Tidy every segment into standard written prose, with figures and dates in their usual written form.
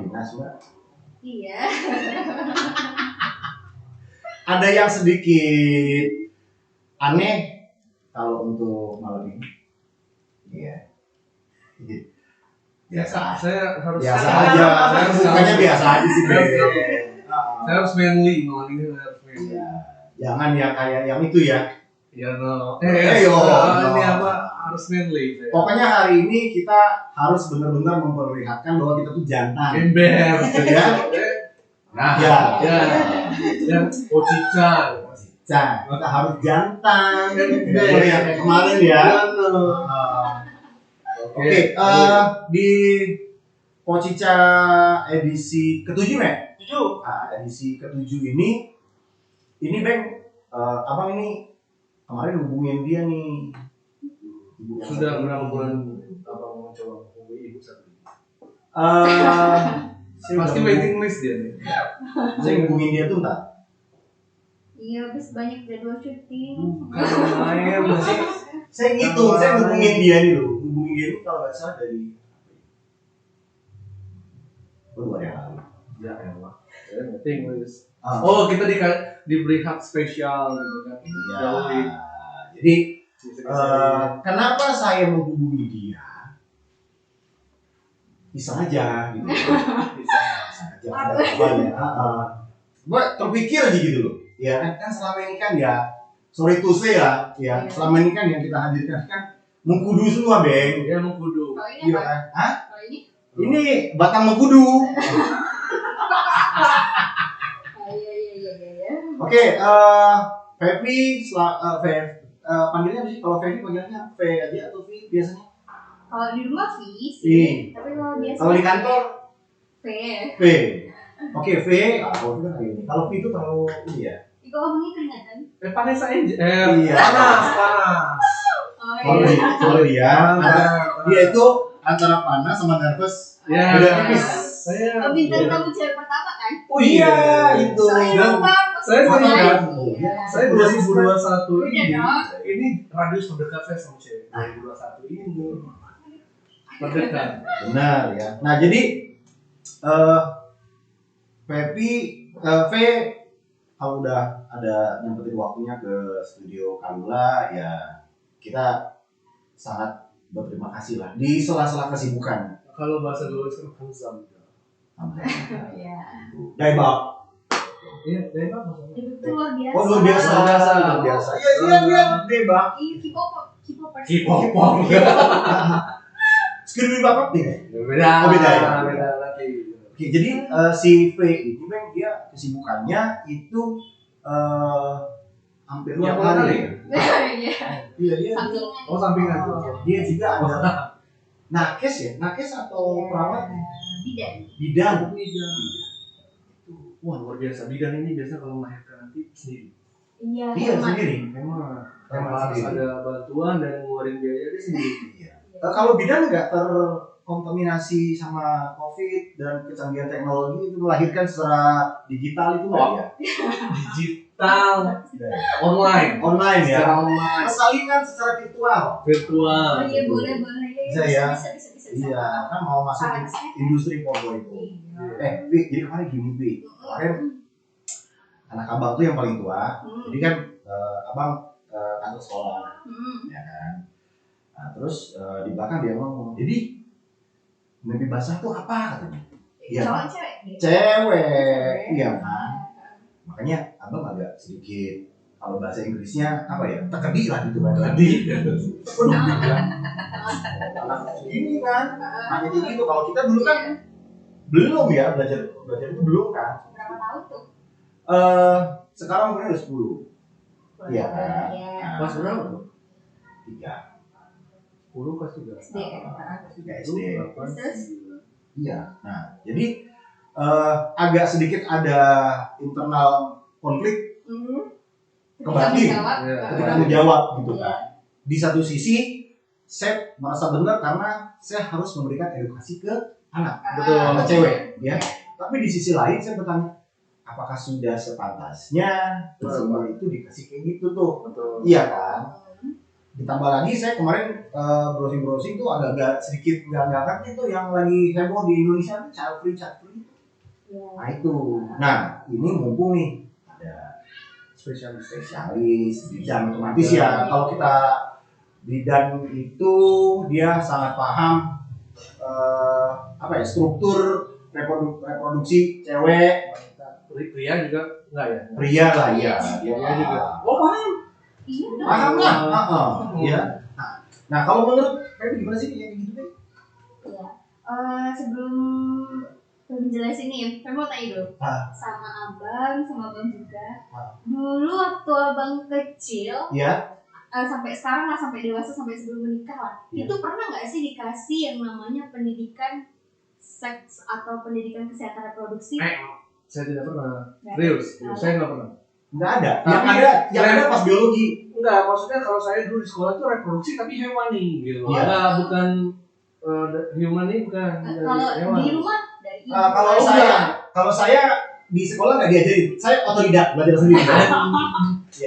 Dinas Mbak. Iya. Ada yang sedikit aneh kalau untuk malam ini. Iya. Biasa. Saya harus Biasa aja. Bukannya biasa aja sih. Saya harus manly malam ini, saya harus manly. Iya. Jangan ya kayak yang itu ya. Ya no. Yo. Ini apa? Harus manly. Pokoknya hari ini kita harus benar-benar memperlihatkan bahwa kita tuh jantan. Ember. Ya. Nah, Ya. Dan Ocica. Kita harus jantan. Nggak boleh yang kayak kemarin ya. Oke, di Pocica edisi ke-7 ya? 7. Nah, edisi ke-7 ini Bang, abang ini kemarin hubungin dia nih. Sudah berapa bulan abang mau coba hubungi ibu satu? Pasti waiting list dia nih. Saya hubungin dia tuh entar. Iya, habis banyak jadwal syuting. Main masih. Saya ngitung, saya hubungin dia nih loh. Hubungin dia nih kalau nggak salah dari baru ada kali. Ya elah. Waiting list. Oh, kita diberi hak spesial gitu kan. Iya. Jadi kenapa saya menghubungi dia? Bisa aja gitu. Bisa aja ada kabarnya. Gue terpikir aja gitu loh. Ya kan selama ini kan ya sorry to say ya, selama ini kan yang kita hadirkan kan mengkudu semua, Beng. Dia mengkudu. Kalau ini Iya apa? kan? Hah? Kalau ini? Ini batang mengkudu. Oh iya. Oke, Fevi, panggilnya apa sih? Kalau Fevi panggilnya V aja atau V biasanya? Kalau di rumah V sih, tapi kalau biasa Kalau di kantor V. V. Oke, V. Kalau itu kan kayak ini. Kalau V itu terlalu ini ya. Itu ngomongnya keringatan. Panas aja. Iya. Panas. Oh Kalau iya. dia itu antara panas sama nervous. Ya. Beda tipis. Saya Bintang tamu cewek pertama kan? Oh iya, itu. Saya Saya 2021 Udah dong. ini radius terdekat saya sama cewek. 2021 ini terdekat. Benar ya. Nah, jadi V kalau udah ada nyempetin waktunya ke studio Kamula ya kita sangat berterima kasih lah di sela-sela kesibukan. Kalau bahasa Indonesia kan hamzam. Iya. Daibak. Iya, dari apa maksudnya? Itu luar biasa. Oh, luar biasa. Luar biasa. Iya, Daibak. Iya, K-popers. K-pop. Skribi bapak nih. Beda. Beda ya? Beda lagi. Oke, jadi si V ini memang dia kesibukannya itu hampir 2 kali ya. Iya. Iya, dia. Sampingan. Oh, sampingan. Dia juga ada nakes ya, nakes atau perawat Bidan. bidan. Wah, luar biasa. Bidan ini biasa kalau melahirkan nanti sendiri. Iya. Iya hemat. sendiri. Memang Hemat harus sendiri. ada bantuan dan ngeluarin biaya dia sendiri. Iya. Kalau bidan nggak terkontaminasi sama COVID dan kecanggihan teknologi itu melahirkan secara digital itu nggak ya? Digital, online, Online ya. secara online, Persalinan secara virtual. virtual. Oh iya, boleh. Bisa ya? Bisa. Iya, kan mau masuk industri 4.0 itu. Wi, jadi kemarin gini, Wi. Kemarin anak abang tuh yang paling tua. Jadi kan abang kantor sekolah, ya kan. Nah, terus di belakang dia ngomong, jadi mimpi basah tuh apa katanya? Iya. Cowok cewek. Cewek, iya kan. Makanya abang agak sedikit kalau bahasa Inggrisnya apa ya? Terkedi lah gitu kan. Tadi, Ini kan, hanya kayak gitu. Kalau kita dulu kan belum ya belajar itu belum kan. Berapa tahun tuh? Sekarang umurnya udah 10. Iya kan. Iya. Kelas berapa tuh? 3. 10 kelas 3. SD. SD. Terus? Iya. Nah, jadi agak sedikit ada internal konflik kebatin ketika menjawab gitu kan. Di satu sisi saya merasa benar karena saya harus memberikan edukasi ke anak, ke cewek, ya. Tapi di sisi lain saya bertanya, apakah sudah sepantasnya semua itu dikasih kayak gitu tuh? Betul. Iya kan? Ditambah lagi saya kemarin browsing tuh agak sedikit nggak ngerti tuh yang lagi heboh di Indonesia tuh child free. Nah itu. Nah ini mumpung nih ada spesialis bidang, otomatis ya kalau kita bidan itu dia sangat paham struktur reproduksi cewek, pria juga enggak ya? Pria lah ya. Pria juga. Paham. Iya. Paham lah. Iya. Nah kalau menurut Feby gimana sih yang gitu deh? Iya. Sebelum menjelasin nih, saya mau tanya dulu sama abang juga. Dulu waktu abang kecil, sampai sekarang lah, sampai dewasa, sampai sebelum menikah lah, itu pernah nggak sih dikasih yang namanya pendidikan seks atau pendidikan kesehatan reproduksi? Saya tidak pernah. Serius, saya nggak pernah. Nggak ada. Yang ada pas biologi. Enggak, maksudnya kalau saya dulu di sekolah itu reproduksi tapi hewani gitu. Enggak, bukan human ini bukan. Kalau di rumah dari ibu. Kalau saya di sekolah nggak diajarin. Saya otodidak, belajar sendiri.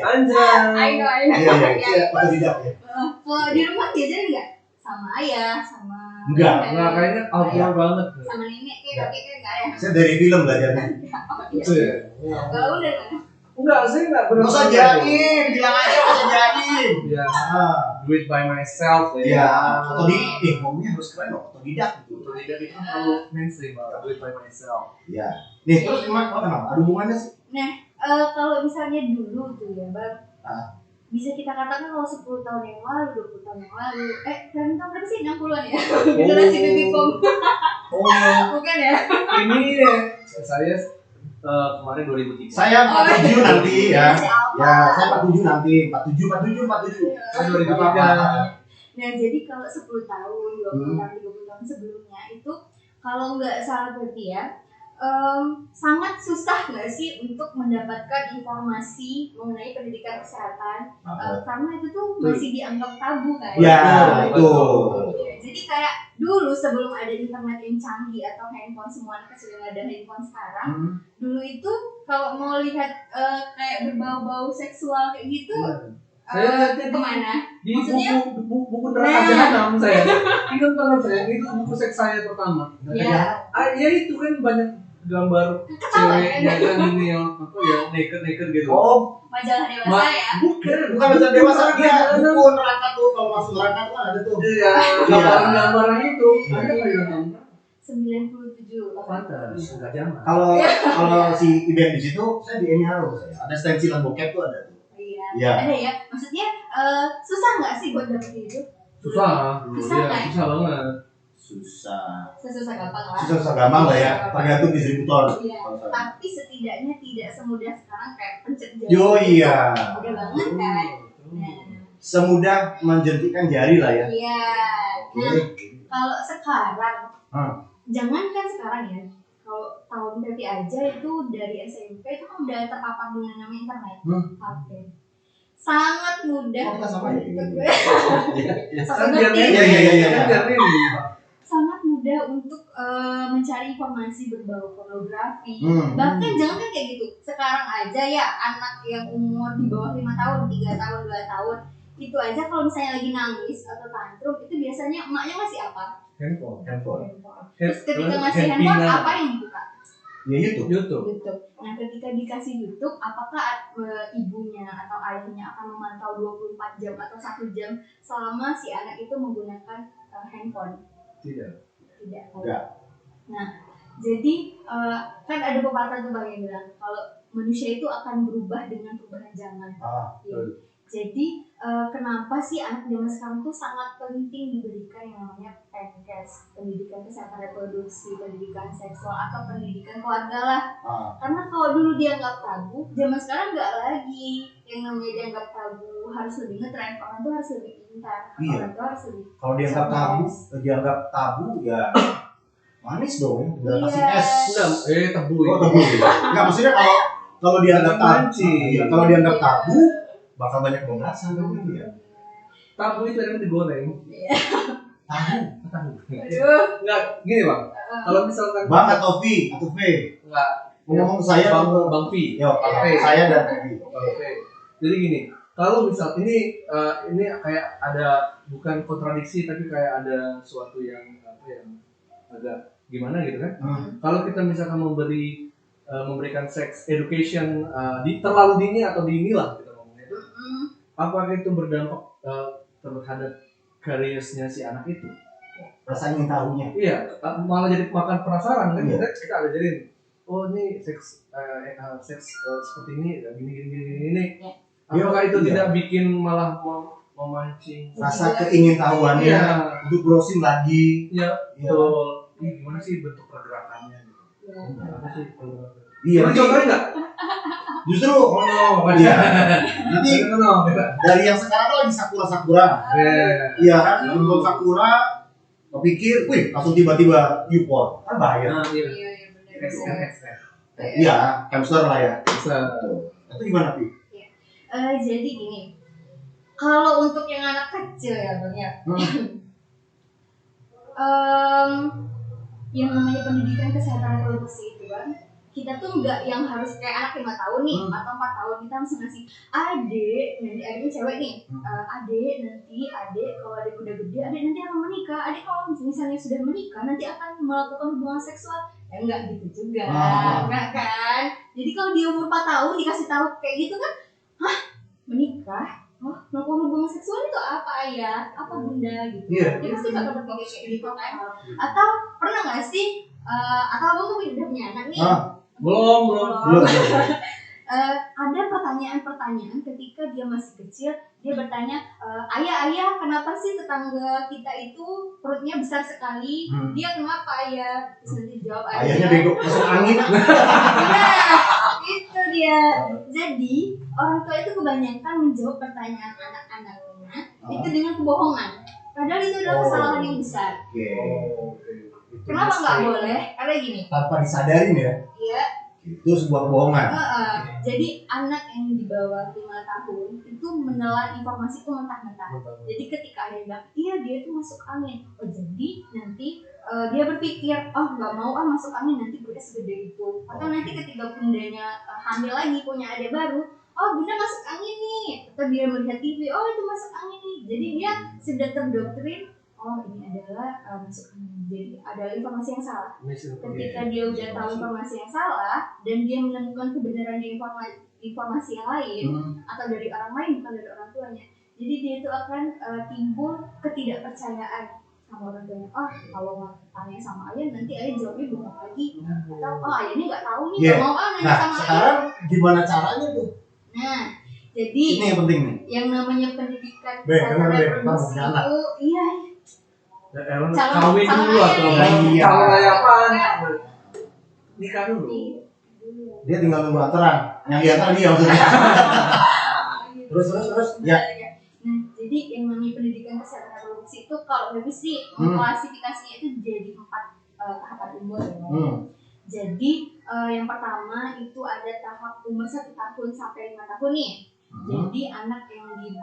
Anjay. Iya, otodidak ya. Kalau di rumah diajarin nggak? Sama ayah, sama Enggak, kayaknya outdoor banget. sama nenek kakek nggak ya? Saya dari film belajarnya. Itu ya. Kalau udah Enggak, saya enggak benar. Usah jaim, bilang aja usah jaim. Ya. Do it by myself ya. Iya. Ngomongnya harus keren loh, otodidak gitu. Otodidak itu terlalu mainstream, do it by myself. Iya. Nih, terus kenapa? Ada hubungannya sih? Nah, kalau misalnya dulu tuh ya, Bang. Bisa kita katakan kalau 10 tahun yang lalu, 20 tahun yang lalu, tahun berapa sih? 60-an ya? Generasi baby boom. Bukan ya? Ini saya kemarin 2003. Saya 47 nanti ya. Ya, saya 47 nanti. 47. Saya 2003. Nah, jadi kalau 10 tahun, 20 tahun, 30 tahun sebelumnya itu kalau nggak salah berarti ya, sangat susah nggak sih untuk mendapatkan informasi mengenai pendidikan kesehatan, karena itu tuh masih dianggap tabu kan? Ya, itu. Jadi kayak dulu sebelum ada internet yang canggih atau handphone, semuanya sudah nggak ada handphone sekarang. Dulu itu kalau mau lihat kayak berbau-bau seksual kayak gitu, saya kemana? Di buku neraka jahanam saya. Itu tangan saya, itu buku seks saya pertama. Ya. Ya itu kan banyak gambar cewek yang ini yang naked gitu. Majalah dewasa ya? Bukan majalah dewasa, dia buku neraka tuh. Kalau masuk neraka tuh kan ada tuh. Iya, gambar itu. Ada nggak yang gambar? 97. Pantas, nggak zaman. Kalau si Iben di situ, saya di ini harus. Ada stensilan bokep tuh ada tuh. Iya. Ada ya. Maksudnya susah nggak sih buat dapet itu? Susah. Susah kan? Susah banget. Susah gampang lah. Susah gampang lah ya. Tergantung distributor. Iya. Tapi setidaknya tidak semudah sekarang kayak pencet jari. Iya. Mudah banget kan. Nah. Semudah menjentikan jari lah ya. Iya. Nah, kalau sekarang, jangankan sekarang ya. Kalau tahun Pepi aja itu dari SMP itu kan udah terpapar dengan namanya internet. Sangat mudah. Sama ya. Sangat mudah untuk mencari informasi berbau pornografi. Bahkan jangan kayak gitu. Sekarang aja ya anak yang umur di bawah 5 tahun, 3 tahun, 2 tahun, itu aja kalau misalnya lagi nangis atau tantrum, itu biasanya emaknya ngasih apa? Handphone. Terus ketika ngasih handphone, apa yang dibuka? Ya YouTube. Nah, ketika dikasih YouTube, apakah ibunya atau ayahnya akan memantau 24 jam atau 1 jam selama si anak itu menggunakan handphone? Tidak. Nah, jadi kan ada pepatah tuh Bang yang bilang kalau manusia itu akan berubah dengan perubahan zaman. Jadi kenapa sih anak zaman sekarang tuh sangat penting diberikan yang namanya PKS, pendidikan kesehatan reproduksi, pendidikan seksual atau pendidikan keluarga lah. Karena kalau dulu dianggap tabu, zaman sekarang nggak lagi yang namanya dianggap tabu, harus lebih ngetren, orang tuh harus lebih pintar, orang tuh harus lebih. Kalau dianggap tabu ya manis dong, udah kasih es. Tabu. Tabu. Nggak, maksudnya kalau dianggap tabu bakal banyak pembahasan kan gitu ya. Tabu itu yang digoreng. Tabu. Enggak, gini Bang. Kalau misalkan Bang atau V? Enggak. Ngomong saya Bang V. Saya dan V. Jadi gini, kalau misal ini kayak ada bukan kontradiksi tapi kayak ada suatu yang agak gimana gitu kan. Kalau kita misalkan memberikan sex education terlalu dini atau dini lah kita ngomongnya itu, apakah itu berdampak terhadap karirnya si anak itu? Rasa ingin tahunya. Iya, malah jadi makan penasaran kan. Kita ajarin, oh ini seks seperti ini, gini. Apakah itu tidak bikin malah memancing rasa keingintahuannya untuk browsing lagi? Iya, betul. Gimana sih bentuk pergerakannya gitu? Apa sih pergerakannya? Iya, contohnya nggak? Justru iya. Nanti dari yang sekarang kan lagi sakura. Iya kan, nonton sakura, kepikir, wih, langsung tiba-tiba YouPorn, kan bahaya. Iya, hamster lah ya. Itu gimana Pi? Jadi gini, kalau untuk yang anak kecil ya Bang ya, yang namanya pendidikan kesehatan reproduksi itu kan, kita tuh nggak yang harus kayak anak 5 tahun nih atau 4 tahun kita langsung ngasih adek, nanti adeknya cewek nih, adek kalau adek udah gede, adek nanti akan menikah, adek kalau misalnya sudah menikah nanti akan melakukan hubungan seksual, ya enggak gitu juga, enggak kan? Jadi kalau di umur 4 tahun dikasih tahu kayak gitu kan, hah menikah? Oh, melakukan hubungan seksual itu apa ya? Apa bunda gitu? Dia pasti bakal berpikir kayak gitu kan? Atau pernah nggak sih? Atau abang tuh udah punya anak nih? Belum. Ada pertanyaan ketika dia masih kecil, dia bertanya, ayah, kenapa sih tetangga kita itu perutnya besar sekali? Dia kenapa ayah? Terus nanti jawab ayahnya bego masuk angin. Nah, itu dia. Jadi orang tua itu kebanyakan menjawab pertanyaan anak-anaknya itu dengan kebohongan. Padahal itu adalah kesalahan yang besar. Kenapa nggak boleh? Karena gini. Tanpa disadarin ya. Iya. Itu sebuah kebohongan. Jadi anak yang di bawah 5 tahun itu menelan informasi itu mentah-mentah. Jadi ketika ada yang bilang, iya dia itu masuk angin. Oh jadi nanti dia berpikir, oh nggak mau masuk angin nanti perutnya segede itu. Atau nanti ketika bundanya hamil lagi punya adik baru, oh bunda masuk angin nih. Atau dia melihat TV, oh itu masuk angin nih. Jadi dia sudah terdoktrin, oh ini adalah masuk angin. Jadi ada informasi yang salah. Ketika dia udah tahu informasi yang salah dan dia menemukan kebenaran di informasi yang lain atau dari orang lain bukan dari orang tuanya, jadi dia itu akan timbul ketidakpercayaan sama orang tuanya. Oh kalau mau tanya sama ayah nanti ayah jawabnya bukan lagi, atau oh ayahnya nggak tahu nih, nggak mau nanya sama sekarang ayah. Gimana caranya tuh? Nah jadi ini yang penting nih, yang namanya pendidikan reproduksi itu iya. Kawin dulu atau kalau apaan? Nikah dulu. Dia tinggal nunggu antaran. Yang diantar dia maksudnya. Terus ya. Nah, jadi yang namanya pendidikan kesehatan reproduksi itu kalau lebih sih klasifikasinya itu jadi 4 tahapan umur ya. Jadi yang pertama itu ada tahap umur 1 tahun sampai 5 tahun nih. Jadi anak yang di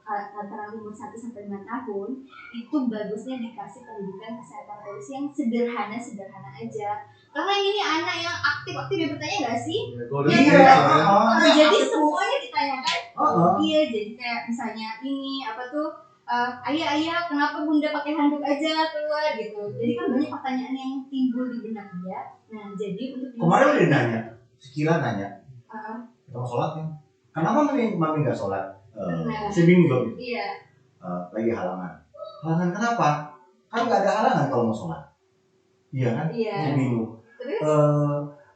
antara umur 1 sampai 5 tahun itu bagusnya dikasih pendidikan kesehatan reproduksi yang sederhana aja. Karena ini anak yang aktif dia bertanya nggak sih? Jadi semuanya ditanyakan. Iya, jadi kayak misalnya ini apa tuh? Ayah, kenapa bunda pakai handuk aja keluar gitu? Jadi kan banyak pertanyaan yang timbul di benak dia. Nah, jadi untuk kemarin udah nanya, Sekila nanya, kita mau sholat kan? Kenapa mami nggak sholat? Saya bingung dong. Iya. Lagi halangan. Halangan kenapa? Kan nggak ada halangan kalau mau sholat. Iya kan? Iya. Saya bingung. Terus?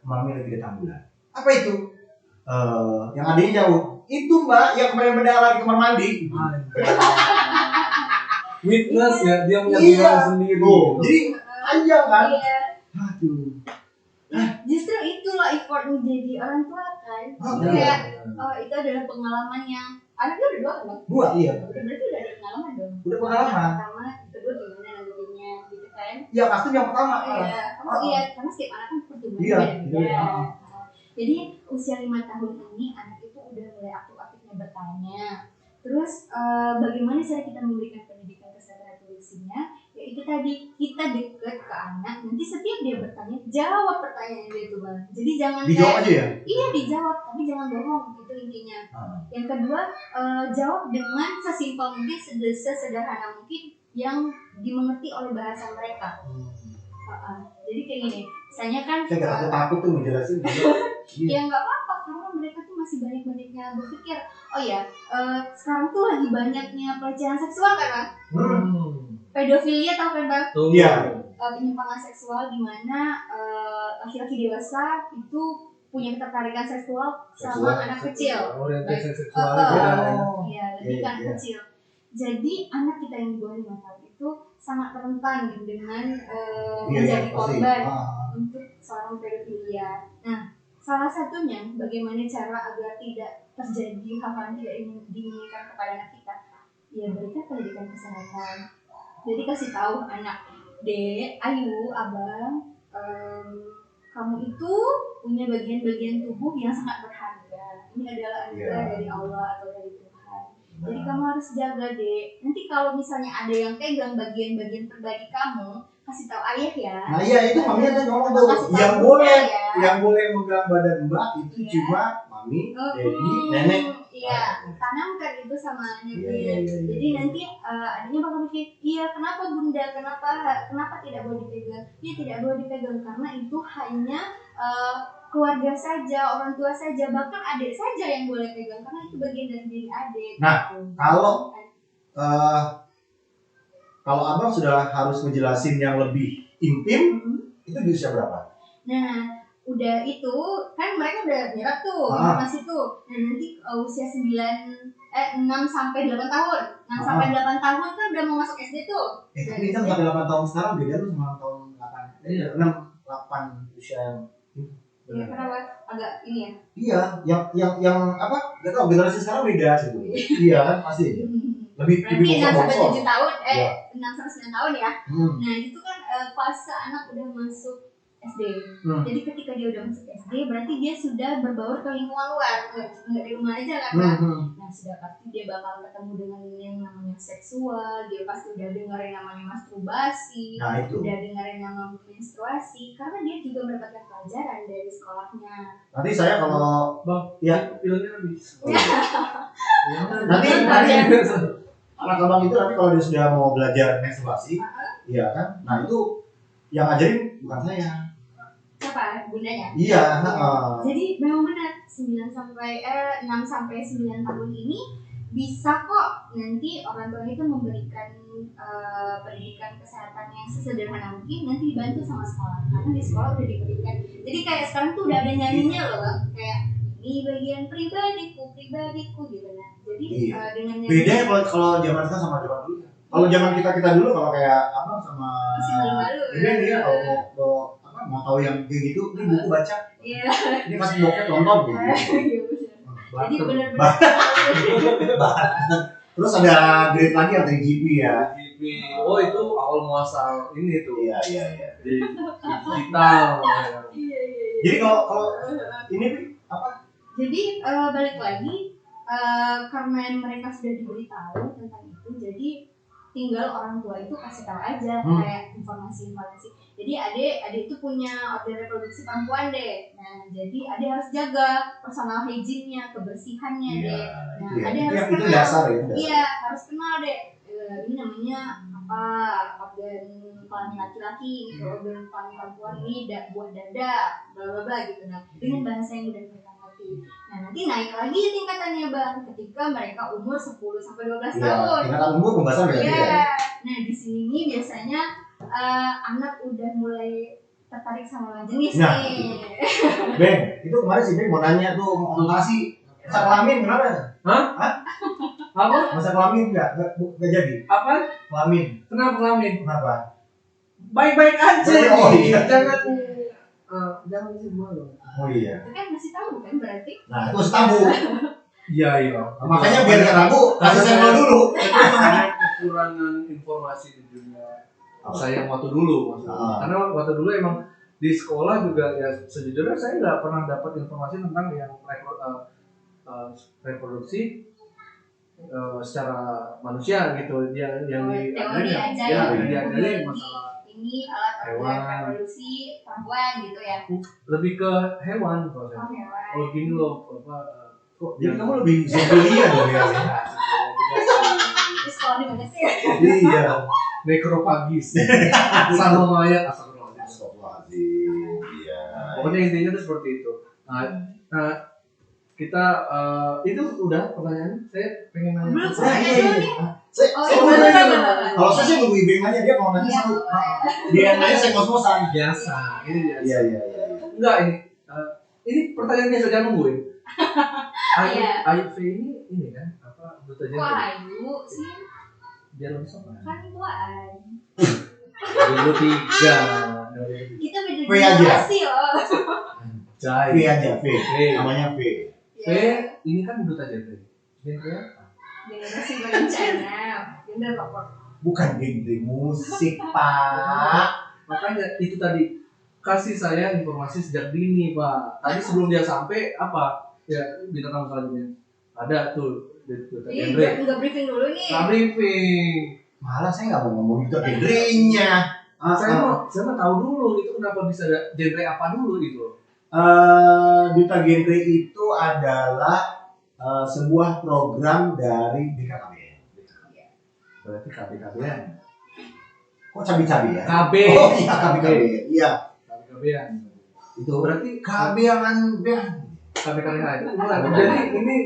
Mami lagi di tambulan. Apa itu? Yang adanya jauh. Itu mbak yang kemarin berdarah di kamar mandi. Witness ya, dia menyaksikan sendiri. Jadi panjang kan? Iya. Aduh. Justru itulah effort menjadi orang tua kan. Kayak itu adalah pengalaman yang anaknya udah 2 kan? 2 iya. Berarti udah ada pengalaman dong. Udah pengalaman. Pertama, kedua gimana nantinya gitu kan? Iya pasti yang pertama. Iya. Iya, karena setiap anak kan pertumbuhan beda-beda. Jadi usia 5 tahun ini anak itu udah mulai aktif-aktifnya bertanya. Terus bagaimana cara kita memberikan pendidikan kesehatan reproduksinya? Ya itu tadi, kita deket ke anak, nanti setiap dia bertanya, jawab pertanyaan dia itu bang. Jadi jangan dijawab aja ya? Iya dijawab, tapi jangan bohong, itu intinya. Yang kedua, jawab dengan sesimpel mungkin, sesederhana mungkin yang dimengerti oleh bahasa mereka. Jadi kayak gini, misalnya kan saya nggak takut tuh ngejelasin. Ya nggak apa-apa karena mereka tuh masih banyak-banyaknya berpikir. Oh ya, sekarang tuh lagi banyaknya pelecehan seksual kan, pedofilia tau kan bang? Iya. Penyimpangan seksual di mana laki-laki dewasa itu punya ketertarikan seksual sama anak kecil. Orientasi seksual Iya, lebih kan kecil. Jadi anak kita yang di bawah 5 tahun itu sangat rentan dengan menjadi korban untuk seorang pedofilia. Nah, salah satunya bagaimana cara agar tidak terjadi hal-hal yang tidak diinginkan kepada anak kita, ya berikan pendidikan kesehatan. Jadi kasih tahu anak, Dek, ayu, abang, kamu itu punya bagian-bagian tubuh yang sangat berharga. Ini adalah anugerah dari Allah atau dari Tuhan. Jadi kamu harus jaga, Dek. Nanti kalau misalnya ada yang pegang bagian-bagian pribadi kamu, kasih tahu ayah ya. Nah iya itu maminya kan ngomong tuh, yang boleh megang badan mbak itu cuma mami, daddy, nenek. Iya, tanamkan itu sama anaknya. Jadi nanti adanya bakal mikir, iya kenapa bunda, kenapa tidak boleh dipegang? Iya tidak boleh dipegang karena itu hanya keluarga saja, orang tua saja, bahkan adik saja yang boleh pegang karena itu bagian dari diri adik. Nah, kalau abang sudah harus ngejelasin yang lebih intim, itu di usia berapa? Nah, udah itu kan mereka udah nyerap tuh informasi tuh. Nah, nanti usia 6 sampai 8 tahun. 6 sampai 8 tahun kan udah mau masuk SD tuh. Ini kan sampai 8 tahun sekarang beda tuh sama tahun 8. Iya, 8 usia. Iya, kenapa? Agak ini ya. Iya, yang apa? Enggak tahu generasi sekarang beda sih. Iya kan pasti. Lebih 6 sampai 7 tahun, 6 sampai 9 tahun ya. Nah, itu kan fase anak udah masuk SD. Jadi ketika dia udah masuk SD, berarti dia sudah berbaur ke lingkungan luar, nggak di rumah aja kan? Nah, sudah pasti dia bakal ketemu dengan yang namanya seksual, dia pasti udah dengar yang namanya masturbasi, udah dengar yang namanya menstruasi, karena dia juga mendapatkan pelajaran dari sekolahnya. Nanti saya kalau filmnya habis. Nanti anak abang itu nanti kalau dia sudah mau belajar menstruasi, iya kan? Nah itu yang ngajarin bukan saya. Siapa? Bundanya? Iya. Jadi memang benar 6 sampai 9 tahun ini bisa kok nanti orang tua itu memberikan pendidikan kesehatan yang sesederhana mungkin, nanti dibantu sama sekolah karena di sekolah udah diberikan. Jadi kayak sekarang tuh udah ada nyanyinya loh bang, kayak ini bagian pribadiku gitu nah. Jadi dengan nyanyi beda ya kalau zaman kita sama zaman dulu. Kalau zaman kita dulu kalau kayak apa sama ini dia kalau mau tahu yang kayak gitu, ini buku baca. Iya. Ini pas bokep nonton gitu. Jadi benar-benar. Terus ada grade lagi yang 3GP ya. Oh itu awal muasal ini tuh. Iya. Di digital. Iya. Jadi kalau ini apa? Jadi balik lagi karena mereka sudah diberitahu tentang itu, jadi tinggal orang tua itu kasih tahu aja kayak informasi. Jadi adik itu punya organ reproduksi perempuan deh. Nah jadi adik harus jaga personal hygiene-nya, kebersihannya deh. Nah adik harus kenal. Itu dasar ya. Iya harus kenal deh. Ini namanya apa? Organ kelamin laki-laki, organ kelamin perempuan ini buah dada, bla bla bla gitu. Nah dengan bahasa yang mudah mereka ngerti. Nah nanti naik lagi tingkatannya bang ketika mereka umur 10 sampai 12 tahun. Tingkatan umur pembahasan beda. Nah di sini biasanya anak udah mulai tertarik sama lawan jenis nih. Ben, itu kemarin si Ben mau nanya tuh mau konsultasi masa kelamin kenapa? Hah? Apa? Masa kelamin enggak jadi. Apa? Kelamin. Kenapa kelamin? Kenapa? Baik-baik aja. Oh iya. Jangan semua loh. Oh iya. Itu kan masih tabu kan berarti? Nah itu tabu. Iya. Makanya biar nggak ragu, kasih sampel dulu. Itu hanya kekurangan informasi di dunia saya yang waktu dulu maksudnya. Karena waktu dulu emang di sekolah juga ya sejujurnya saya nggak pernah dapat informasi tentang yang reproduksi secara manusia gitu yang diajarin masalah ini alat organ reproduksi perempuan gitu ya. Lebih ke hewan kalau saya. Oh gini loh jadi kamu lebih zoofilia dong ya. Terus kalau di mana sih? Iya. Necrophagus sama mayat Pokoknya intinya itu seperti itu. Nah, kita itu udah pertanyaan. Saya pengen nanya. Belum Kalau saya sih nunggu Ibing aja, dia kalau nanya seru. Dia nanya saya ngos-ngosan. Biasa. Ini biasa. Iya. Enggak ini pertanyaan biasa jangan nungguin. Ayu V ini kan apa duta Kok genre? Ayu sih? Biar lebih sopan. Kan tuaan. Dulu 3. Kita beda V aja. generasi loh. Jai. V aja, V. Namanya V. V ini kan duta genre. Genre apa? Generasi berencana. Gender apa? Bukan genre musik, Pak. Makanya itu tadi kasih saya informasi sejak dini, Pak. Tadi sebelum dia sampai apa? Ya, bintang tamu selanjutnya. Ada tuh duta Iya, genre. enggak briefing dulu nih. Nggak briefing. Malah saya nggak mau ngomong itu genrenya. Saya mau tahu dulu itu kenapa bisa ada genre apa dulu gitu. Duta Genre itu adalah sebuah program dari BKKBN. Berarti KB-KB-an. Kok cabi-cabi ya? KB. Oh iya, KB-KBN. Iya. KB-KB-an. Itu berarti KB yang KB-KB-an. Jadi ini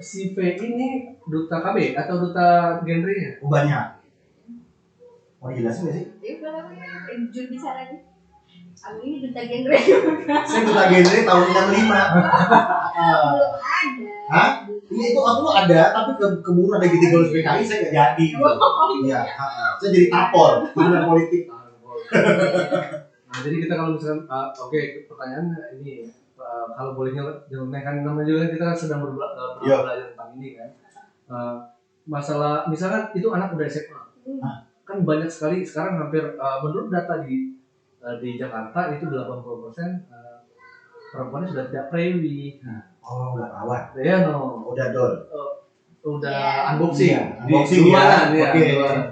si V ini duta KB atau duta genrenya? banyak. Mau dijelasin nggak sih? Ya udah lah, jujur bisa lagi. Aku ini duta genre. Saya Duta Genre tahun 65. Belum ada. Hah? Ini itu aku ada, tapi keburu ada gitu garis PKI saya nggak jadi. Iya. Saya jadi tapol, gimana politik. Nah, jadi kita kalau misalkan oke, pertanyaan ini kalau boleh nyelewenkan namanya juga kita kan sedang belajar tentang ini kan. Masalah misalkan itu anak udah SMA. Kan banyak sekali sekarang hampir menurut data di Jakarta itu 80% perempuannya sudah tidak prewi. Oh, udah perawat. Ya no. Udah dol. Udah unboxing. Unboxing Di ya. luaran, Oke. di luaran.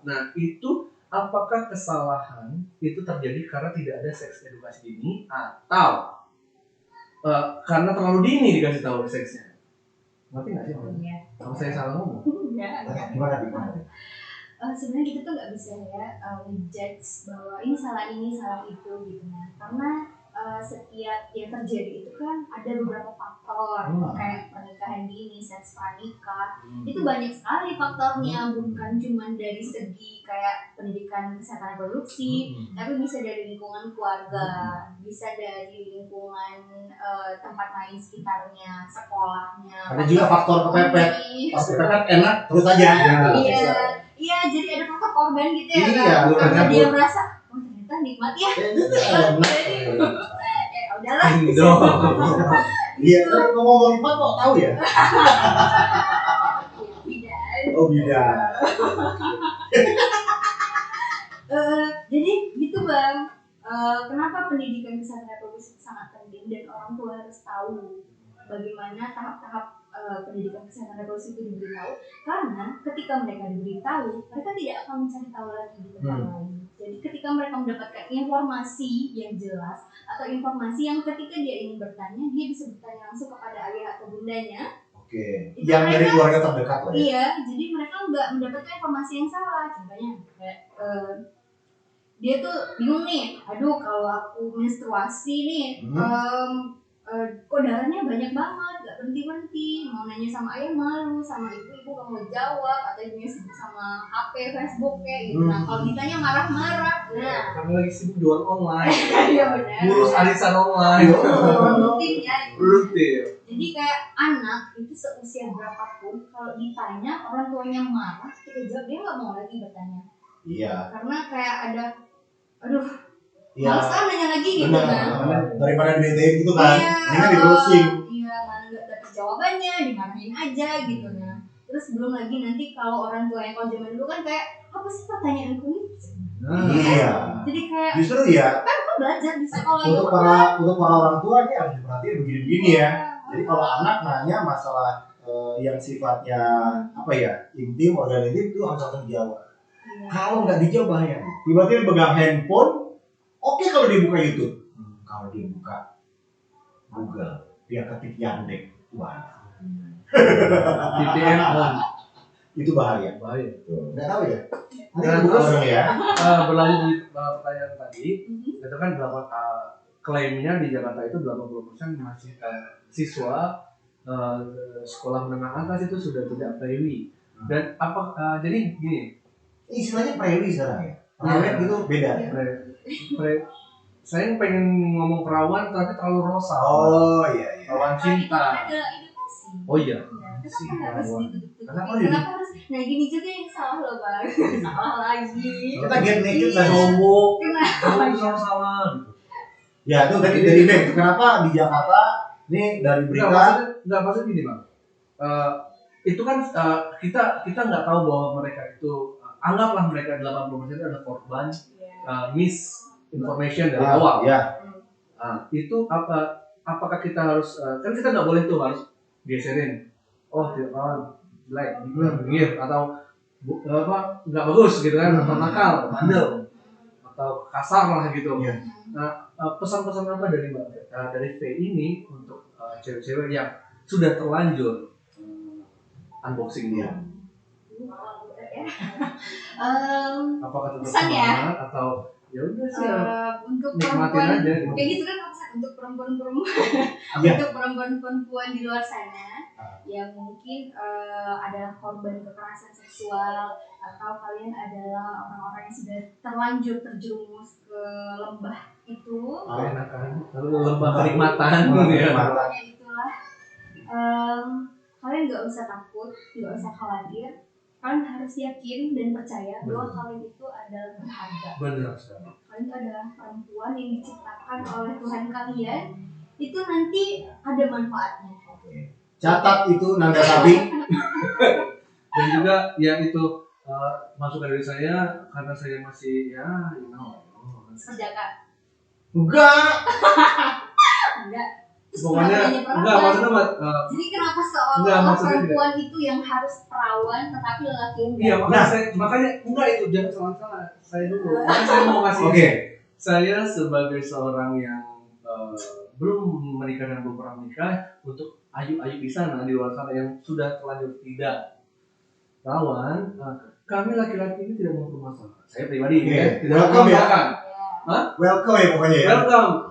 Nah, itu apakah kesalahan itu terjadi karena tidak ada seks edukasi dini atau karena terlalu dini dikasih tahu seksnya? Ngerti nggak sih? Iya. Kalau saya salah ngomong. Gimana? Sebenarnya kita tuh nggak bisa ya ngejudge bahwa ini salah itu gitu nah, karena setiap yang terjadi itu kan ada beberapa faktor kayak pernikahan dini, seks pranikah, itu banyak sekali faktornya, bukan cuma dari segi kayak pendidikan kesehatan reproduksi, tapi bisa dari lingkungan keluarga, bisa dari lingkungan tempat main sekitarnya, sekolahnya. Ada juga faktor kepepet. Pas kepepet enak terus aja. Iya, jadi ada faktor korban gitu ya. Iya, karena dia merasa ternyata nikmat ya. Itu enak. Ya udahlah. Iya, ngomong nikmat kok tahu ya? Bidan. Oh, bidan. Jadi gitu Bang. Kenapa pendidikan kesehatan reproduksi sangat penting dan orang tua harus tahu bagaimana tahap-tahap pendidikan kesehatan reproduksi itu diberitahu, karena ketika mereka diberitahu, mereka tidak akan mencari tahu lagi di tempat lain. Jadi ketika mereka mendapatkan informasi yang jelas atau informasi yang ketika dia ingin bertanya, dia bisa bertanya langsung kepada ayah atau bundanya. Oke. Yang dari keluarga terdekat lah ya. Iya, jadi mereka nggak mendapatkan informasi yang salah. Contohnya kayak dia tuh bingung nih, aduh kalau aku menstruasi nih, kok darahnya banyak banget, gak berhenti-berhenti, mau nanya sama ayah malu, sama ibu gak mau jawab, atau ibunya sibuk sama HP, Facebook kayak gitu. Nah kalau ditanya marah-marah, nah karena lagi sibuk jual online, iya benar, ngurus arisan online, rutin ya. rutin. Jadi kayak anak itu seusia berapapun, kalau ditanya orang tuanya marah, kita jawab dia nggak mau lagi bertanya. Iya. Karena kayak ada, aduh. Iya. Males kan nanya lagi gitu kan. Daripada dibetain gitu kan. Ini kan di-browsing. Iya, mana enggak dapet jawabannya, dimarahin aja gitu nah. Terus belum lagi nanti kalau orang tua yang kalau zaman dulu kan kayak apa sih pertanyaanku ini? Iya. Jadi kayak justru ya kan aku belajar di sekolah untuk para orang tua ini harus diperhatiin begini-begini ya. Jadi kalau anak nanya masalah yang sifatnya apa ya, intim, organ intim itu harus langsung dijawab. Kalau nggak dijawab bahaya. Tiba-tiba pegang handphone. Oke kalau dia buka YouTube, kalau dia buka Google, dia ketik Yandex, itu bahaya. VPN on. Itu bahaya. Bahaya. Nggak tahu ya? Nah, Buka terus orang ya. Berlanjut di pertanyaan tadi, itu kan klaimnya di Jakarta itu 80% masih siswa sekolah menengah atas itu sudah tidak prewi. Dan jadi gini, istilahnya prewi sekarang ya. Prawet itu beda. Saya pengen ngomong perawan tapi terlalu rosa. Oh iya. Perawan cinta. Itu adalah edukasi. Oh iya. Kenapa harus ditutup-tutupin? Kenapa harus? Nah gini juga yang salah loh bang. Salah lagi. Kita get naked lah. Cowok. Kenapa? Salah gitu. Ya itu dari back. Kenapa di Jakarta ini dari berita? Nggak maksudnya gini bang. Itu kan kita nggak tahu bahwa mereka itu anggaplah mereka 80% itu adalah korban misinformation dari awal. Ya. Itu apakah kita harus kan kita nggak boleh tuh harus geserin. Oh jelek, bingit atau nggak bagus gitu kan, atau nakal, bandel atau kasar lah gitu. Yeah. Nah pesan-pesan apa dari V ini untuk cewek-cewek yang sudah terlanjur unboxing dia? Apakah tetap semangat atau ya udah sih untuk nikmatin aja gitu. Kayak gitu kan untuk perempuan-perempuan untuk perempuan-perempuan di luar sana yang mungkin adalah korban kekerasan seksual atau kalian adalah orang-orang yang sudah terlanjur terjerumus ke lembah itu lembah kenikmatan ya. Pokoknya itulah kalian nggak usah takut, nggak usah khawatir. Kalian harus yakin dan percaya bahwa kalian itu adalah berharga. Benar sekali. Kalian itu adalah perempuan yang diciptakan oleh Tuhan kalian. Itu nanti ada manfaatnya. Catat itu nanda sabi. Dan juga ya itu masukan dari saya karena saya masih Perjaka. Enggak. Pokoknya enggak maksudnya jadi kenapa seolah-olah perempuan itu yang harus perawan tetapi lelaki enggak? Iya makanya enggak itu jangan salah saya dulu. Makanya saya mau kasih. Saya sebagai seorang yang belum menikah dan belum pernah menikah, untuk ayu-ayu di sana di luar sana yang sudah terlanjur tidak perawan, kami laki-laki ini tidak mempermasalahkan. Saya pribadi tidak mempermasalahkan. Welcome ya pokoknya ya. Welcome.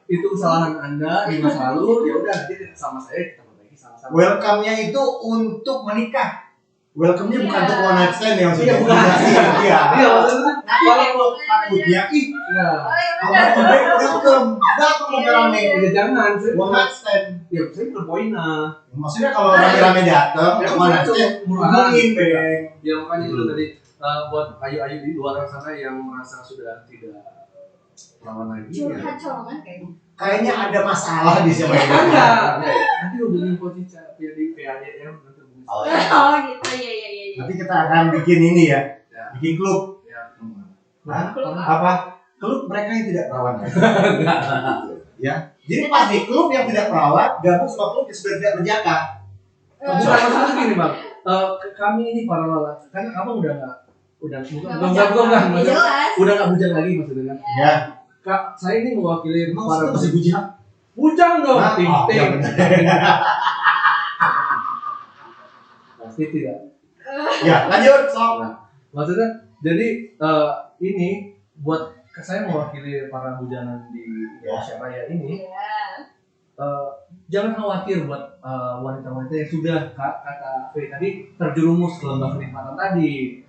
Itu kesalahan Anda di masa lalu, ya udah nanti sama saya kita perbaiki sama-sama. Welcome-nya itu untuk menikah. Welcome-nya bukan untuk one night stand yang sudah komunikasi. Iya, maksudnya kalau takutnya kamar baik welcome. Enggak kalau rame. Ya jangan, one night stand. Ya saya berpoina. Maksudnya kalau rame-rame datang, one night stand ngomongin Bang. Ya makanya itu tadi buat ayu-ayu di luar sana yang merasa sudah tidak lawan lagi. Curhat colongan kayaknya ada masalah di siapa yang nanti hubungin Cica di PADM nanti hubungin. Oh gitu ya. Nanti kita akan bikin ini ya. Bikin klub. Apa? Klub mereka yang tidak perawan. Ya. Jadi pas di klub yang tidak perawan gabung sama klub yang sudah tidak berjaka. Bukan maksudnya gini bang. Kami ini para lelaki kan abang udah nggak bujang lagi maksudnya kan. Ya. Kak, saya ini mewakili para masih bujang. Bujang dong, ting. Pasti tidak. Ya, lanjut, Sob. Maksudnya, jadi ini buat saya mewakili para bujangan di Indonesia Raya ini. Jangan khawatir buat wanita-wanita yang sudah kata Faye tadi terjerumus ke lembah kenikmatan tadi.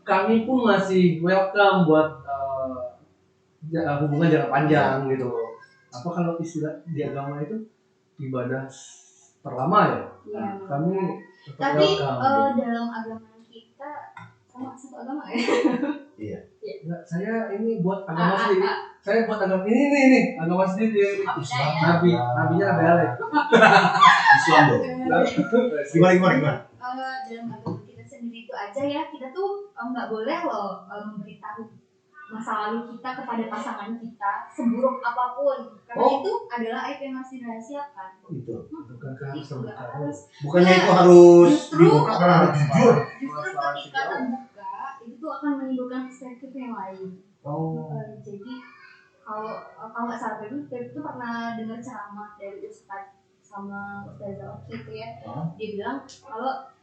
Kami pun masih welcome buat hubungan jangka panjang gitu. Apa kalau istilah di agama itu ibadah terlama ya? Iya. Kami tapi dalam agama kita sama satu agama ya? Iya. Enggak, saya ini buat agama sendiri. Saya buat agama ini agama sendiri. Nabinya Nabi Ale. Islam dong. Gimana? Dalam agama kita sendiri itu aja ya, kita tuh nggak boleh loh memberitahu masa lalu kita kepada pasangan kita seburuk apapun, karena itu adalah aib yang harus dirahasiakan. Itu bukannya itu harus dibuka karena harus jujur. Justru ketika terbuka itu tuh akan menimbulkan perspektif yang lain. Jadi kalau nggak salah itu pernah dengar ceramah dari Ustadz sama Ustazah gitu ya. Dia bilang kalau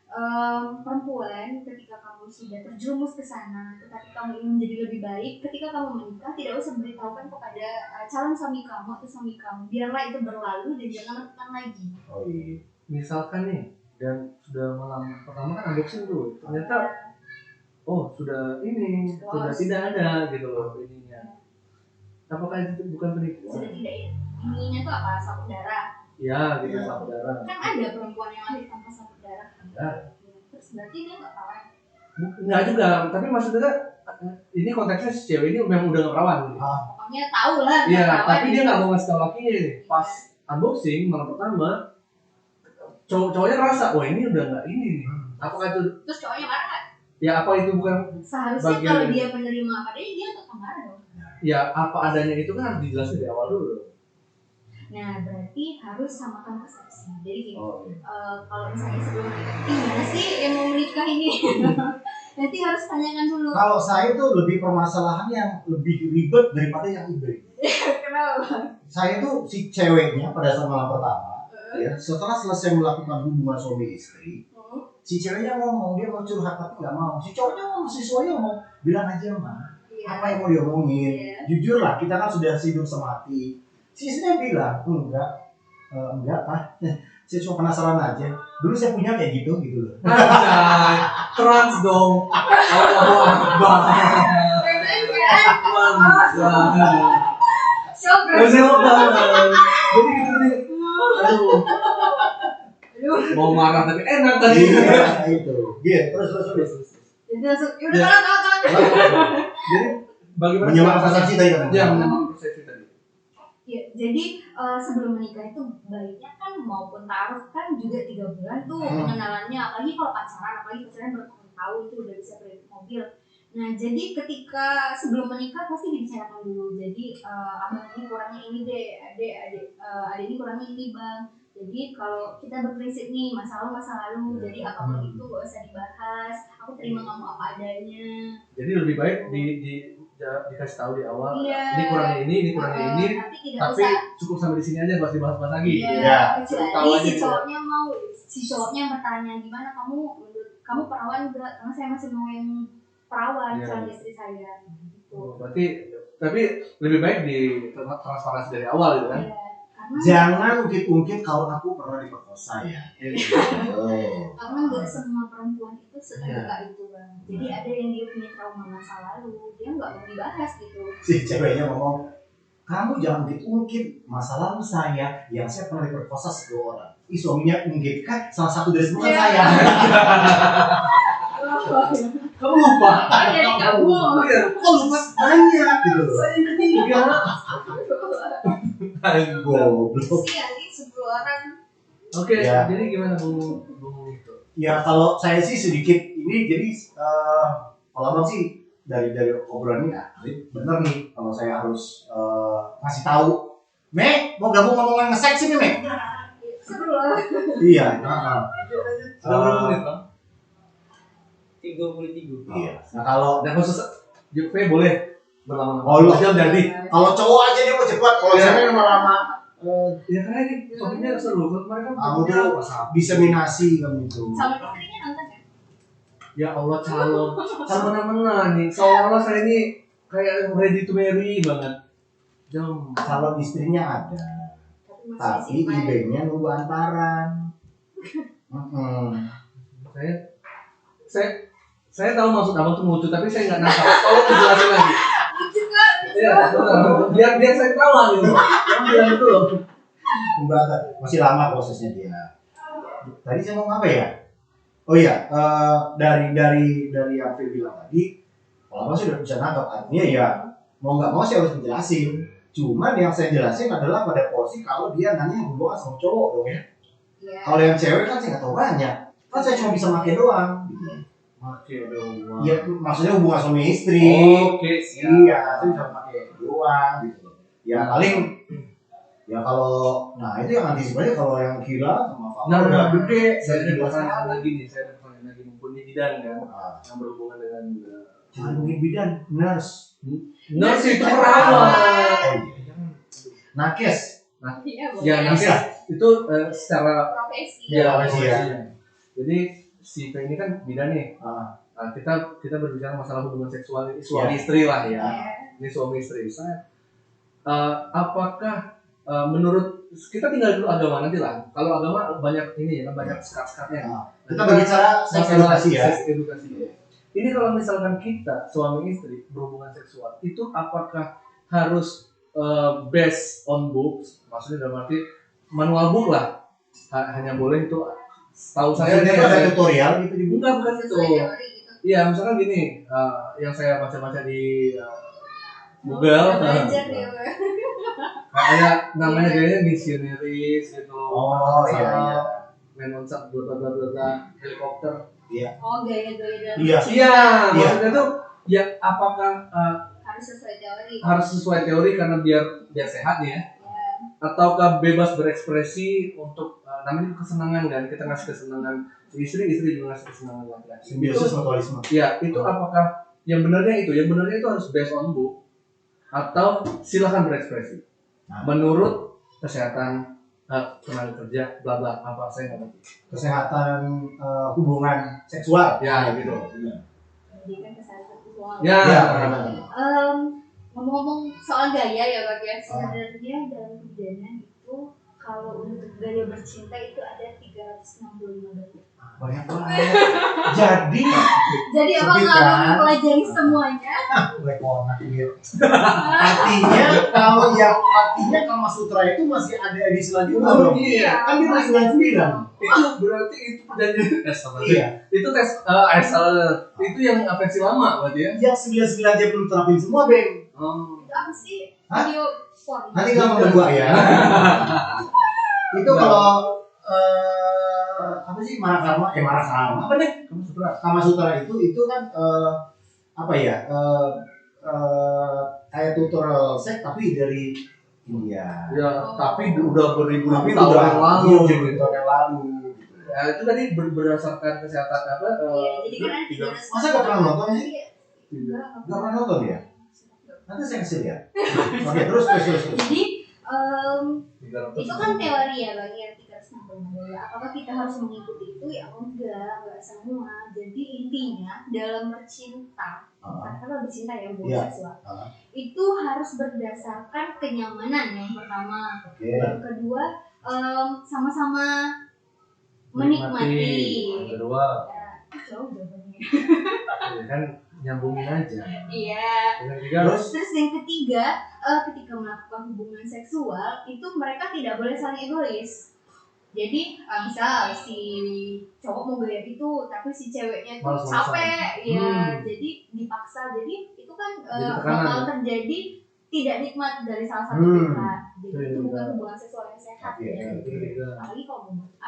perempuan ketika kamu sudah terjerumus ke sana, tetapi kamu ingin menjadi lebih baik, ketika kamu menikah tidak usah beritahukan kepada calon suami kamu atau suami kamu, biarlah itu berlalu dan jangan lakukan lagi. Oh iya. Misalkan nih, dan sudah malam pertama kan unboxing tuh, ternyata sudah ini, sudah tidak ada gitu loh ininya. Apakah itu bukan penipuan? Sudah tidak ya. Ininya tuh apa? Sapu darah. Ya, gitu sapu darah. Kan ada perempuan yang lahir tanpa sapu darah. Ya. Terus berarti dia nggak perawan? Nggak juga, tapi maksudnya ini konteksnya si cewek ini memang udah nggak perawan. Pokoknya tahu lah. Iya, tapi dia nggak mau ngasih tau lakinya nih. Pas unboxing malam pertama, cowoknya ngerasa, wah ini udah nggak ini nih. Apakah itu? Terus cowoknya marah nggak? Ya apa itu bukan? Seharusnya kalau dia penerima apa dia tetap marah dong. Ya apa adanya itu kan harus dijelasin dari awal dulu. Nah berarti harus samakan persepsi. Jadi gini, kalau misalnya sebelum menikah, gimana sih yang mau menikah ini? Nanti harus tanyakan dulu. Kalau saya tuh lebih permasalahan yang lebih ribet daripada yang ibadah. Kenapa? Saya tuh si ceweknya pada saat malam pertama, ya setelah selesai melakukan hubungan suami istri, si ceweknya ngomong dia mau curhat tapi nggak mau. Si cowoknya mau, si cowoknya mau bilang aja mah. Apa yang mau diomongin? Jujur lah, kita kan sudah hidup semati. Si istrinya bilang enggak pak. Saya cuma penasaran aja. Dulu saya punya kayak gitu loh. Anjay, trans dong. Allahu Akbar. Shock banget. Jadi gitu. Aduh. Mau marah tapi enak tadi. Iya itu. Iya terus. Jadi langsung, yaudah kalah. Jadi bagaimana? Menyemak persepsi tadi kan? Ya, menyemak persepsi tadi. Ya, jadi sebelum menikah itu baiknya kan maupun taruh kan juga 3 bulan tuh pengenalannya, apalagi kalau pacaran bertahun-tahun tuh udah bisa kredit mobil. Nah jadi ketika sebelum menikah pasti dibicarakan dulu. Jadi abang ini kurangnya ini deh, adik ini kurangnya ini bang. Jadi kalau kita berprinsip nih masa lalu, jadi apapun itu gak usah dibahas. Aku terima kamu apa adanya. Jadi lebih baik dikasih tahu di awal. Iya. Ini kurangnya ini kurangnya ini. Tapi cukup sampai di sini aja, pasti bahas-bahas lagi. Iya. Kecuali si cowoknya mau, si cowoknya bertanya gimana kamu perawan enggak? Karena saya masih mau yang perawan calon istri saya. Gitu. Berarti tapi lebih baik di transparansi dari awal gitu kan? Iya. Jangan ungkit-ungkit kalau aku pernah diperkosa ya. Karena nggak semua perempuan itu seterbuka itu bang. Jadi ada yang dia punya trauma masa lalu, dia nggak mau dibahas gitu. Si ceweknya ngomong, kamu jangan ungkit-ungkit masa lalu saya yang saya pernah diperkosa 10 orang. Suaminya ungkit kan salah satu dari bukan saya. Kamu lupa? Jadi kamu. Kok lupa banyak gitu. Saya ketiga. Goblok. Nanti 10 orang. Oke, Ya. jadi gimana Bu itu? Ya kalau saya sih sedikit ini jadi kalau abang sih dari obrolan ini bener nih kalau saya harus ngasih tahu. Mek, mau gabung ngomongan nge-sex ini Mek? Seru lah. Iya. Sudah berapa menit Bang? 33. Iya. Nah kalau Dan khusus Juve boleh berlama-lama. Oh, lu. Jam jadi. kalau cowok aja dia mau cepat, kalau cewek lama-lama. Ya karena ini topiknya seru. Mereka Kamu tuh diseminasi kamu itu. Calon istrinya nonton ya? Ya Allah calon mana nih. Seolah-olah saya ini kayak ready to marry banget. Jam. Calon istrinya ada, tapi IB-nya nunggu antaran. Saya tahu maksud abang tuh lucu, tapi saya nggak nangkap. Tolong dijelasin lagi. Iya, biar saya tahu lah gitu. Kamu bilang itu loh. Enggak, masih lama prosesnya dia. Tadi saya mau apa ya? Oh iya, dari yang Phil bilang tadi, kalau abang sudah bisa nangkap artinya ya mau nggak mau saya harus menjelasin. Cuman yang saya jelasin adalah pada porsi kalau dia nanya hubungan sama cowok dong ya. Iya. Kalau yang cewek kan saya nggak tahu banyak. Kan saya cuma bisa make doang. Oke dong. Iya, maksudnya hubungan suami istri. Oke, siap. Iya, saya bisa pakai doang gitu. Ya paling ya kalau itu yang antisipasinya kalau yang gila sama Fahmi udah gede. Saya ada Gila pertanyaan sekali. lagi nih, mumpun ini bidan kan, yang berhubungan dengan Jangan mungkin bidan, nurse. nurse itu perawat. Oh iya. Nakes. Iya, Ya boleh. nanti itu secara Profesi. Ya, profesi ya. Jadi si P ini kan bidan nih. Kita berbicara masalah hubungan seksual ini suami istri lah ya. Ini suami istri. Apakah menurut kita tinggal dulu agama nanti lah. Kalau agama banyak ini ya, banyak sekat-sekatnya. Kita berbicara masalah edukasi ya. Edukasi. Ini kalau misalkan kita suami istri berhubungan seksual, itu apakah harus based on books? Maksudnya dalam arti manual book lah. Hanya boleh itu tahu saya itu ada tutorial gitu di buku. Bukan itu. Iya, misalkan gini, yang saya baca-baca di Google, kayak namanya kayaknya missionaries gitu. Oh iya. Menonsap bla helikopter. Iya. Oh gaya-gaya. Iya. Maksudnya tuh ya apakah harus sesuai teori karena biar sehat ya? Ataukah bebas berekspresi untuk namanya kesenangan kan, kita ngasih kesenangan istri juga ngasih kesenangan laki-laki. Simbiosis mutualisme. Ya itu apakah yang benarnya itu harus based on book atau silakan berekspresi menurut kesehatan tenaga kerja bla bla apa saya nggak ngerti. Kesehatan hubungan seksual ya gitu. Jadi kan kesehatan seksual. Ya. Ngomong-ngomong soal gaya ya Pak ya, sebenarnya dalam pidana itu kalau untuk gaya bercinta itu ada 365 gaya. Banyak banget. Jadi apa kalau mempelajari semuanya? Artinya Kama Sutra itu masih ada edisi selanjutnya dong. Iya. Kan dia masih 99. Itu berarti itu perjanjian Iya. Itu tes itu yang versi lama berarti ya? Yang 99 dia belum terapin semua, Bang. Itu apa sih? Video porn. Nanti kamu berdua ya. Itu kalau apa sih Marakarma? Apa deh? Kama Sutra itu kan apa ya? Kayak tutorial seks tapi dari India. Ya, tapi udah beribu-ribu tahun yang lalu. Gitu. Ya, itu tadi berdasarkan kesehatan apa? Jadi kan masa gak pernah nonton sih? Enggak pernah nonton ya? Nanti saya kasih lihat. Oke, terus. Jadi itu kan teori ya Bang yang 365 gaya. Apakah kita harus mengikuti itu? Ya enggak semua. Jadi intinya dalam bercinta, kalau bercinta ya hubungan seksual, itu harus berdasarkan kenyamanan yang pertama. Yang kedua sama-sama menikmati. Yang kedua, jauh jawabannya. Ya kan nyambungin aja. Iya. Terus yang ketiga, ketika melakukan hubungan seksual itu mereka tidak boleh saling egois. Jadi misal si cowok mau gaya gitu, tapi si ceweknya tuh capek, ya jadi dipaksa. Jadi itu kan bakal terjadi tidak nikmat dari salah satu pihak. Jadi itu bukan hubungan seksual yang sehat ya. Apalagi kalau mau buat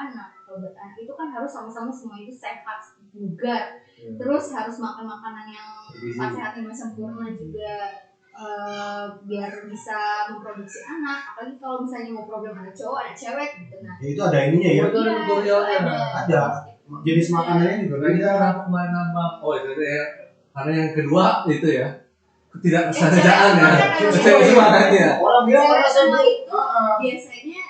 anak itu kan harus sama-sama semua itu sehat, bugar. Terus harus makan makanan yang sehat yang sempurna juga. Biar bisa memproduksi anak. Apalagi kalau misalnya mau problem ada cowok ada cewek gitu. Nah itu ada ininya ya. Itu ada tutorialnya. Ada jenis makanannya juga beda. Oh itu ya. Karena yang kedua itu ya ketidaksengajaan ya. Cewek orang bilang karena semua itu biasanya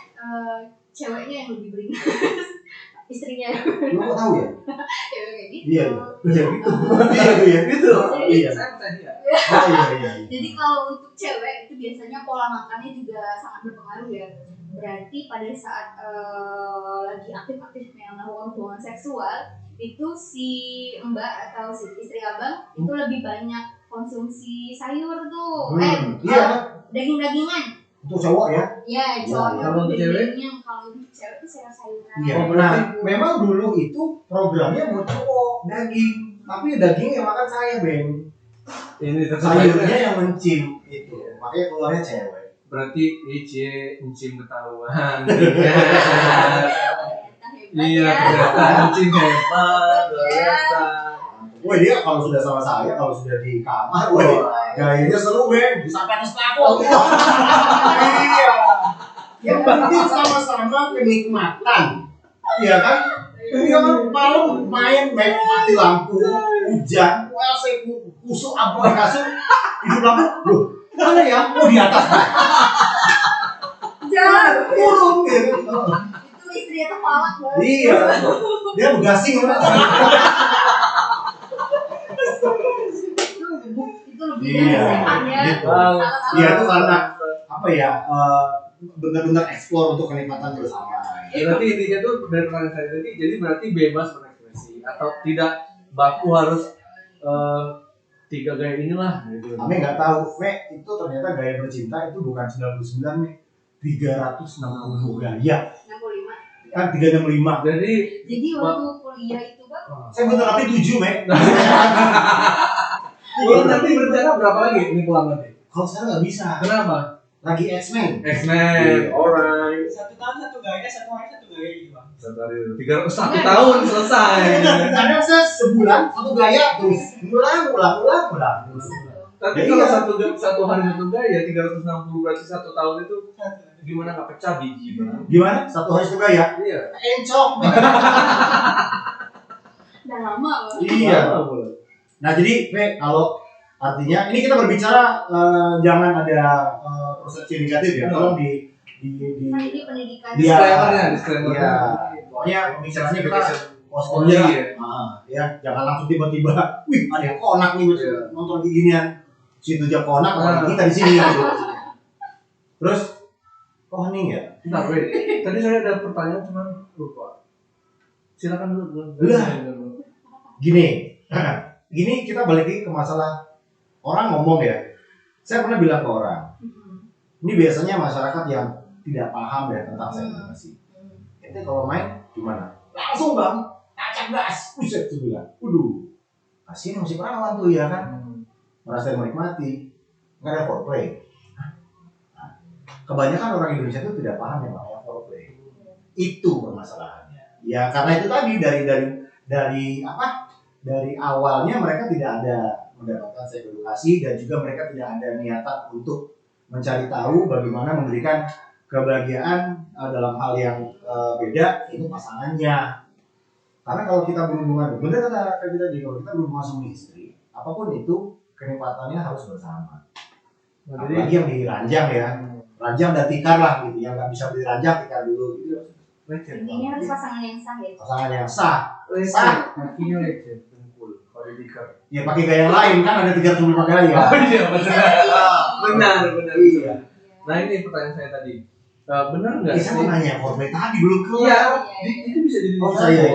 ceweknya yang lebih beringas. Istrinya. Lu kok tahu ya? Iya gitu. Iya. Saya percaya. Iya. Jadi kalau untuk cewek itu biasanya pola makannya juga sangat berpengaruh ya. Berarti pada saat lagi aktif-aktifnya melakukan hubungan seksual itu si mbak atau si istri abang itu lebih banyak konsumsi sayur tuh. Daging-dagingan. Untuk cowok ya? Iya, cowok. Kalau untuk cewek? Kalau untuk cewek itu sayur-sayuran. Iya. Nah, memang dulu itu programnya buat cowok daging, tapi daging yang makan saya, Ben. Ini sayurnya yang mencim itu, makanya keluarnya cewek. Berarti encim ketahuan. Iya, ternyata encim hebat, luar biasa. Wah dia kalau sudah sama saya, kalau sudah di kamar, gayanya seru Ben, bisa panas pelakon. Iya. Yang penting sama-sama kenikmatan, iya kan? Iya kan malam main mati lampu, hujan, saya kusuk apa di kasur, hidup lampu, loh mana ya? Oh di atas. Jangan turun gitu. itu istrinya tuh palak banget. Iya. Dia begasing apa? Itu lebih Iya. sehat ya. Iya itu karena apa ya? Benar-benar explore untuk kenikmatan bersama. Berarti intinya tuh dari pertanyaan saya tadi, jadi berarti bebas berekspresi atau tidak baku harus 3 gaya inilah gitu. Kami nggak tahu, itu ternyata gaya bercinta itu bukan 99 nih, 360 gaya. 65. Kan 365. Jadi waktu kuliah itu kan Saya bentar lagi 7, Nanti berencana berapa lagi ini pulang nanti? Kalau sekarang nggak bisa. Kenapa? Lagi X-Men. Alright. 1 tahun 1 gaya, 1 hari 1 gaya gitu bang. 1 tahun selesai. Kadang saya sebulan 1 gaya terus ulang. Tapi Ya, kalau iya. satu hari 1 gaya 360 berarti 1 tahun itu gimana nggak pecah biji bang? Gimana? 1 hari 1 gaya? Iya. Encok. udah lama loh. Iya. Nah jadi, kalau artinya ini kita berbicara jangan ada persepsi negatif ya. Tolong di Kan ini pendidikan. Iya. Disclaimer. Iya. Pokoknya bicaranya kita Oh, ya. iya. Ya, jangan langsung tiba-tiba, wih ada yang konak nih nonton kayak ginian. Situ aja konak, kita di sini gitu. Terus, nih ya. Bentar, wait. Tadi saya ada pertanyaan cuman lupa. Silakan dulu. Gini kita balik lagi ke masalah orang ngomong ya. Saya pernah bilang ke orang, ini biasanya masyarakat yang tidak paham ya tentang segmentasi. Itu kalau main gimana? Langsung bang, tancap gas, buset tuh bilang. Kasihin musik perawan tuh ya kan, merasa menikmati, nggak ada foreplay. Nah, kebanyakan orang Indonesia itu tidak paham yang namanya foreplay. Itu permasalahannya. Ya karena itu tadi dari awalnya mereka tidak ada mendapatkan seks edukasi dan juga mereka tidak ada niatan untuk mencari tahu bagaimana memberikan kebahagiaan dalam hal yang beda itu pasangannya. Karena kalau kita berhubungan, benar kata kita tadi, kalau kita berhubungan sama istri, apapun itu kenikmatannya harus bersama. Apalagi yang di ranjang ya, ranjang dan tikar lah gitu, yang nggak bisa beli ranjang tikar dulu gitu. Intinya harus pasangan yang sah ya. Pasangan yang sah. Kakinya lecet, dengkul. Kalau di tikar. Ya pakai gaya yang lain kan ada 365 gaya. Oh iya benar. Iya. Nah ini pertanyaan saya tadi. Benar nggak Saya mau nanya foreplay tadi belum keluar. Iya. Itu bisa jadi Iya.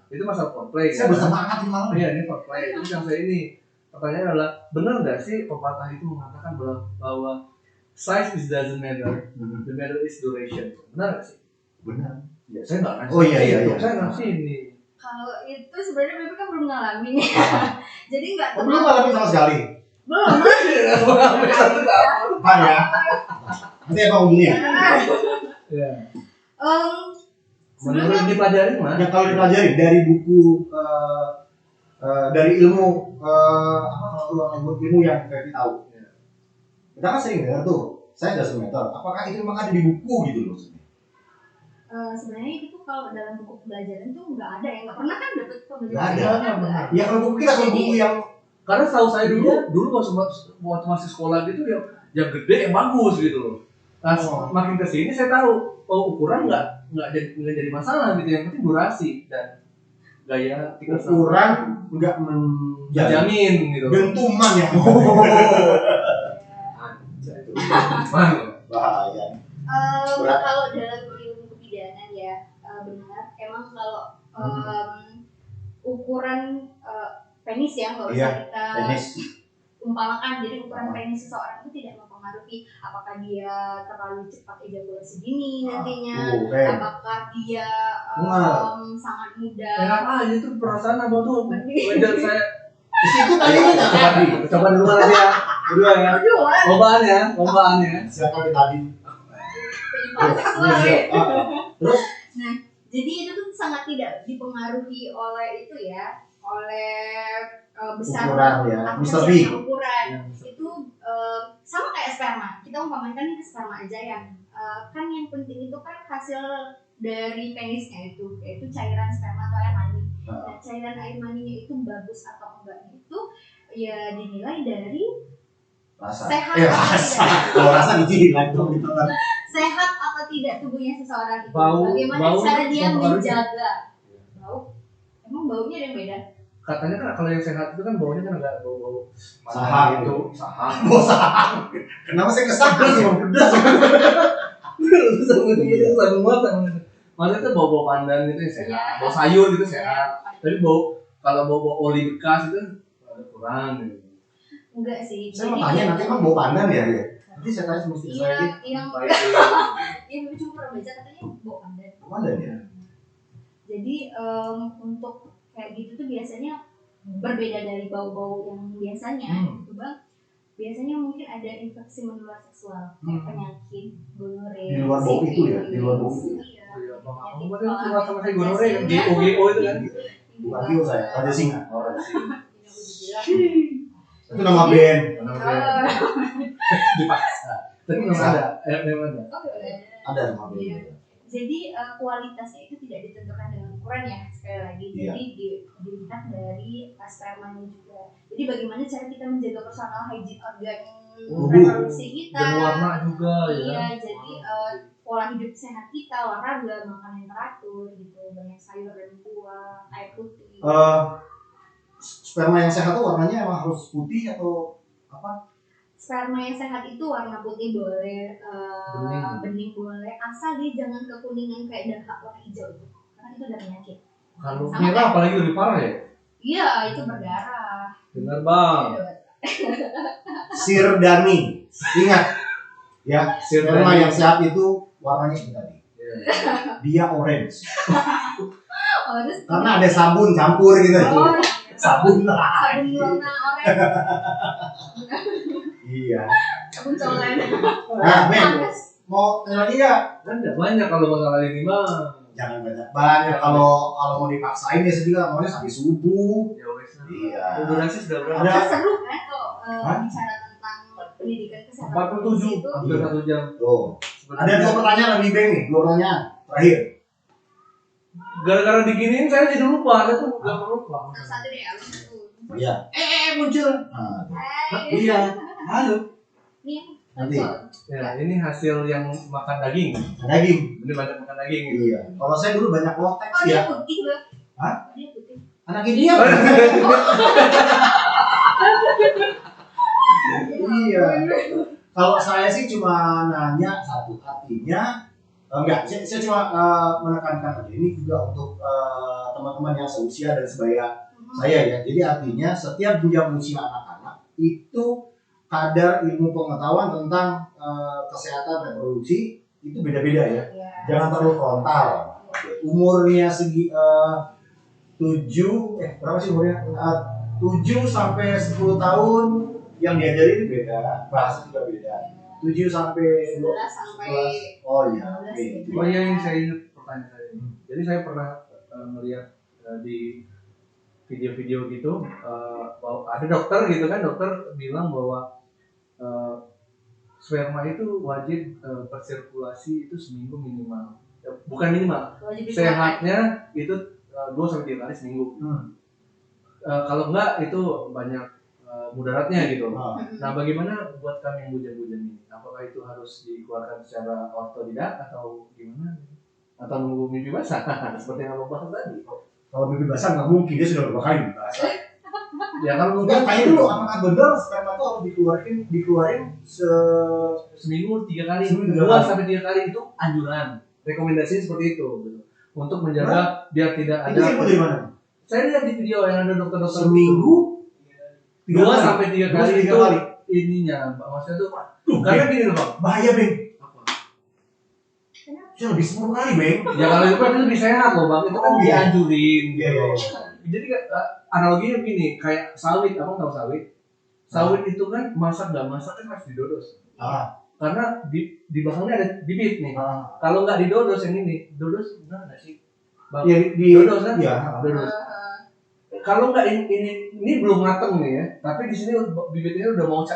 Itu masalah foreplay. Saya bersemangat ini malam. Iya ini foreplay. Terus yang saya ini pertanyaan adalah benar nggak sih pepatah itu mengatakan bahwa size is doesn't matter, the matter is duration. Benar nggak sih? Benar. Ya saya nggak ngasih. Oh iya. Saya ngasih ini. Kalau itu sebenarnya Bebe kan belum ngalamin ya. Jadi nggak tahu. Belum ngalamin sama sekali. Belum. Apa ya? Nanti apa hubungnya? Ya. Menurut dipelajari mah? Yang kalau dipelajari dari buku dari ilmu ilmu yang kita tahu. Kita kan sering dengar tuh, saya sudah meter. Apakah itu memang ada di buku gitu loh? Sebenarnya itu kalau dalam buku pembelajaran tuh nggak ada ya, nggak pernah kan dapat Nggak pembelajaran. ada. Ya kalau buku kita kalau buku yang Karena setahu saya dulu waktu masih sekolah gitu yang gede yang bagus gitu loh. Nah, makin kesini saya tahu ukuran nggak jadi masalah gitu, yang penting durasi dan gaya ukuran nggak menjamin gitu. Dentuman yang bahaya. Kalau dalam ilmu kebidanan ya benar, emang kalau ukuran penis ya nggak usah kita umpamakan. Jadi ukuran penis seseorang itu tidak mempengaruhi apakah dia terlalu cepat ejakulasi dini nantinya, apakah dia sangat muda. Enak aja tuh perasaan abang tuh. Wajar saya. Itu tadi Coba di luar aja ya. Berdua ya. Lombaan ya. Silakan tadi. Terus? Nah, jadi itu tuh sangat tidak dipengaruhi oleh itu ya, oleh besar ukuran ya, ukuran itu sama kayak sperma. Kita umpamakan sperma aja ya, kan yang penting itu kan hasil dari penisnya itu, yaitu cairan sperma atau air mani. Nah, cairan air maninya itu bagus atau enggaknya itu ya dinilai dari sehat kalau rasa dijilat dong gitu kan. Sehat atau tidak tubuhnya seseorang itu, bau bagaimana cara dia menjaga bau. Emang baunya ada yang beda? Katanya kan kalau yang sehat itu kan baunya kan agak bau Saham itu, saham. Bau saham. Kenapa saya kesal sih? Pedas. Maksudnya itu bau pandan itu yang sehat, bau sayur itu sehat. Tapi kalau bau oli bekas itu kurang. Enggak sih. Saya mau tanya nanti emang bau pandan ya? Nanti saya tanya sama istri saya. Iya, yang cuma pernah baca katanya bau pandan. Pandan ya? Jadi untuk kayak gitu tuh biasanya berbeda dari bau-bau yang biasanya, gitu bang. Biasanya mungkin ada infeksi menular seksual, kayak penyakit gonorrea. Di luar bau itu ya? Di luar bau itu. Iya. Berarti cuma sama kayak gonorrea, GO itu kan? Bukan Gio saya, Raja Singa. Oh, Raja Singa. Itu nama band. Dipaksa. Tapi memang ada. Ada nama band. Jadi kualitasnya itu tidak ditentukan dengan ukuran ya, sekali lagi. Jadi dilihat dari spermanya juga. Jadi bagaimana cara kita menjaga personal hygiene organ reproduksi kita. Dan warna juga ya. Iya, jadi pola hidup sehat kita, olahraga, makan yang teratur gitu, banyak sayur dan buah, air putih. Sperma yang sehat tuh warnanya emang harus putih atau apa? Sperma yang sehat itu warna putih boleh, bening boleh, asal dia jangan kekuningan kayak dahak warna hijau itu, karena itu udah penyakit. Kalau merah apalagi lebih parah ya? Iya, itu berdarah. Benar bang. Sirdani, ingat ya, sperma yang sehat itu warnanya ini tadi. Dia orange. Karena ada sabun campur gitu. Sabun lah. Sabun warna oranye. Iya. Sabun colen. Nah, Men, mau tanya lagi nggak? Banyak kalau masalah ini mah. Jangan banyak. Kalau mau dipaksain ya sedih maunya sampai subuh. Ya wes. Iya. Durasi sudah berapa? Ada. Seru kan kalau bicara tentang pendidikan kesehatan. 47 hampir 1 jam. Tuh. Ada 2 pertanyaan lebih Bang nih, 2 pertanyaan terakhir. Gara-gara diginiin saya jadi lupa, saya tuh gampang lupa. Satu deh, abis itu. Iya. Muncul. Nah, Iya. Halo. Nih, nanti Ya, ini hasil yang makan daging. daging. Ini banyak makan daging gitu. Iya. Kalau saya dulu banyak lotek Oh, sih dia ya. putih, Bang. Hah? Dia putih. Anak India. Iya. Kalau saya sih cuma nanya satu, artinya enggak, saya cuma menekankan aja ini juga untuk teman-teman yang seusia dan sebaya saya ya. Jadi artinya setiap jenjang usia anak-anak itu kadar ilmu pengetahuan tentang kesehatan reproduksi itu beda-beda ya. Jangan terlalu frontal. Umurnya berapa sih umurnya? 7 sampai 10 tahun yang diajari itu beda, bahasa juga beda. 7 sampai 11 sampai oh iya. Oh iya, ini saya ingat pertanyaan saya. Jadi saya pernah melihat di video-video gitu bahwa ada dokter gitu kan, dokter bilang bahwa sperma itu wajib bersirkulasi itu seminggu minimal. Bukan minimal. Sehatnya itu 2-3 kali seminggu. Kalau enggak itu banyak mudaratnya gitu. Nah, bagaimana buat kami yang bujang-bujang ini? Apakah itu harus dikeluarkan secara otodidak atau gimana? Atau nunggu mimpi basah? Seperti yang Abang bahas tadi. Kalau mimpi basah nggak mungkin, dia sudah berapa kali mimpi basah. Ya kalau mungkin tanya dulu apakah benar sperma itu harus dikeluarin seminggu 3 kali, seminggu 2 sampai 3 kali itu anjuran. Rekomendasi seperti itu gitu. Untuk menjaga biar tidak ada. Itu info dari mana? Saya lihat di video yang ada dokter-dokter seminggu 2 sampai 3 kali itu ininya, maksudnya tuh karena gini loh Bang. Bahaya, Bang. Apa? Ya lebih 10 kali, Bang. Ya kalau itu kan lebih sehat loh Bang, itu kan dianjurin Iya. Jadi analoginya begini, kayak sawit, abang tahu sawit? Sawit itu kan masak nggak masak kan harus didodos. Karena di belakangnya ada bibit nih. Kalau nggak didodos yang ini, dodos benar nggak sih? Bang, dodos kan? Iya. Dodos. Kalau nggak ini belum mateng nih ya, tapi di sini bibitnya udah mau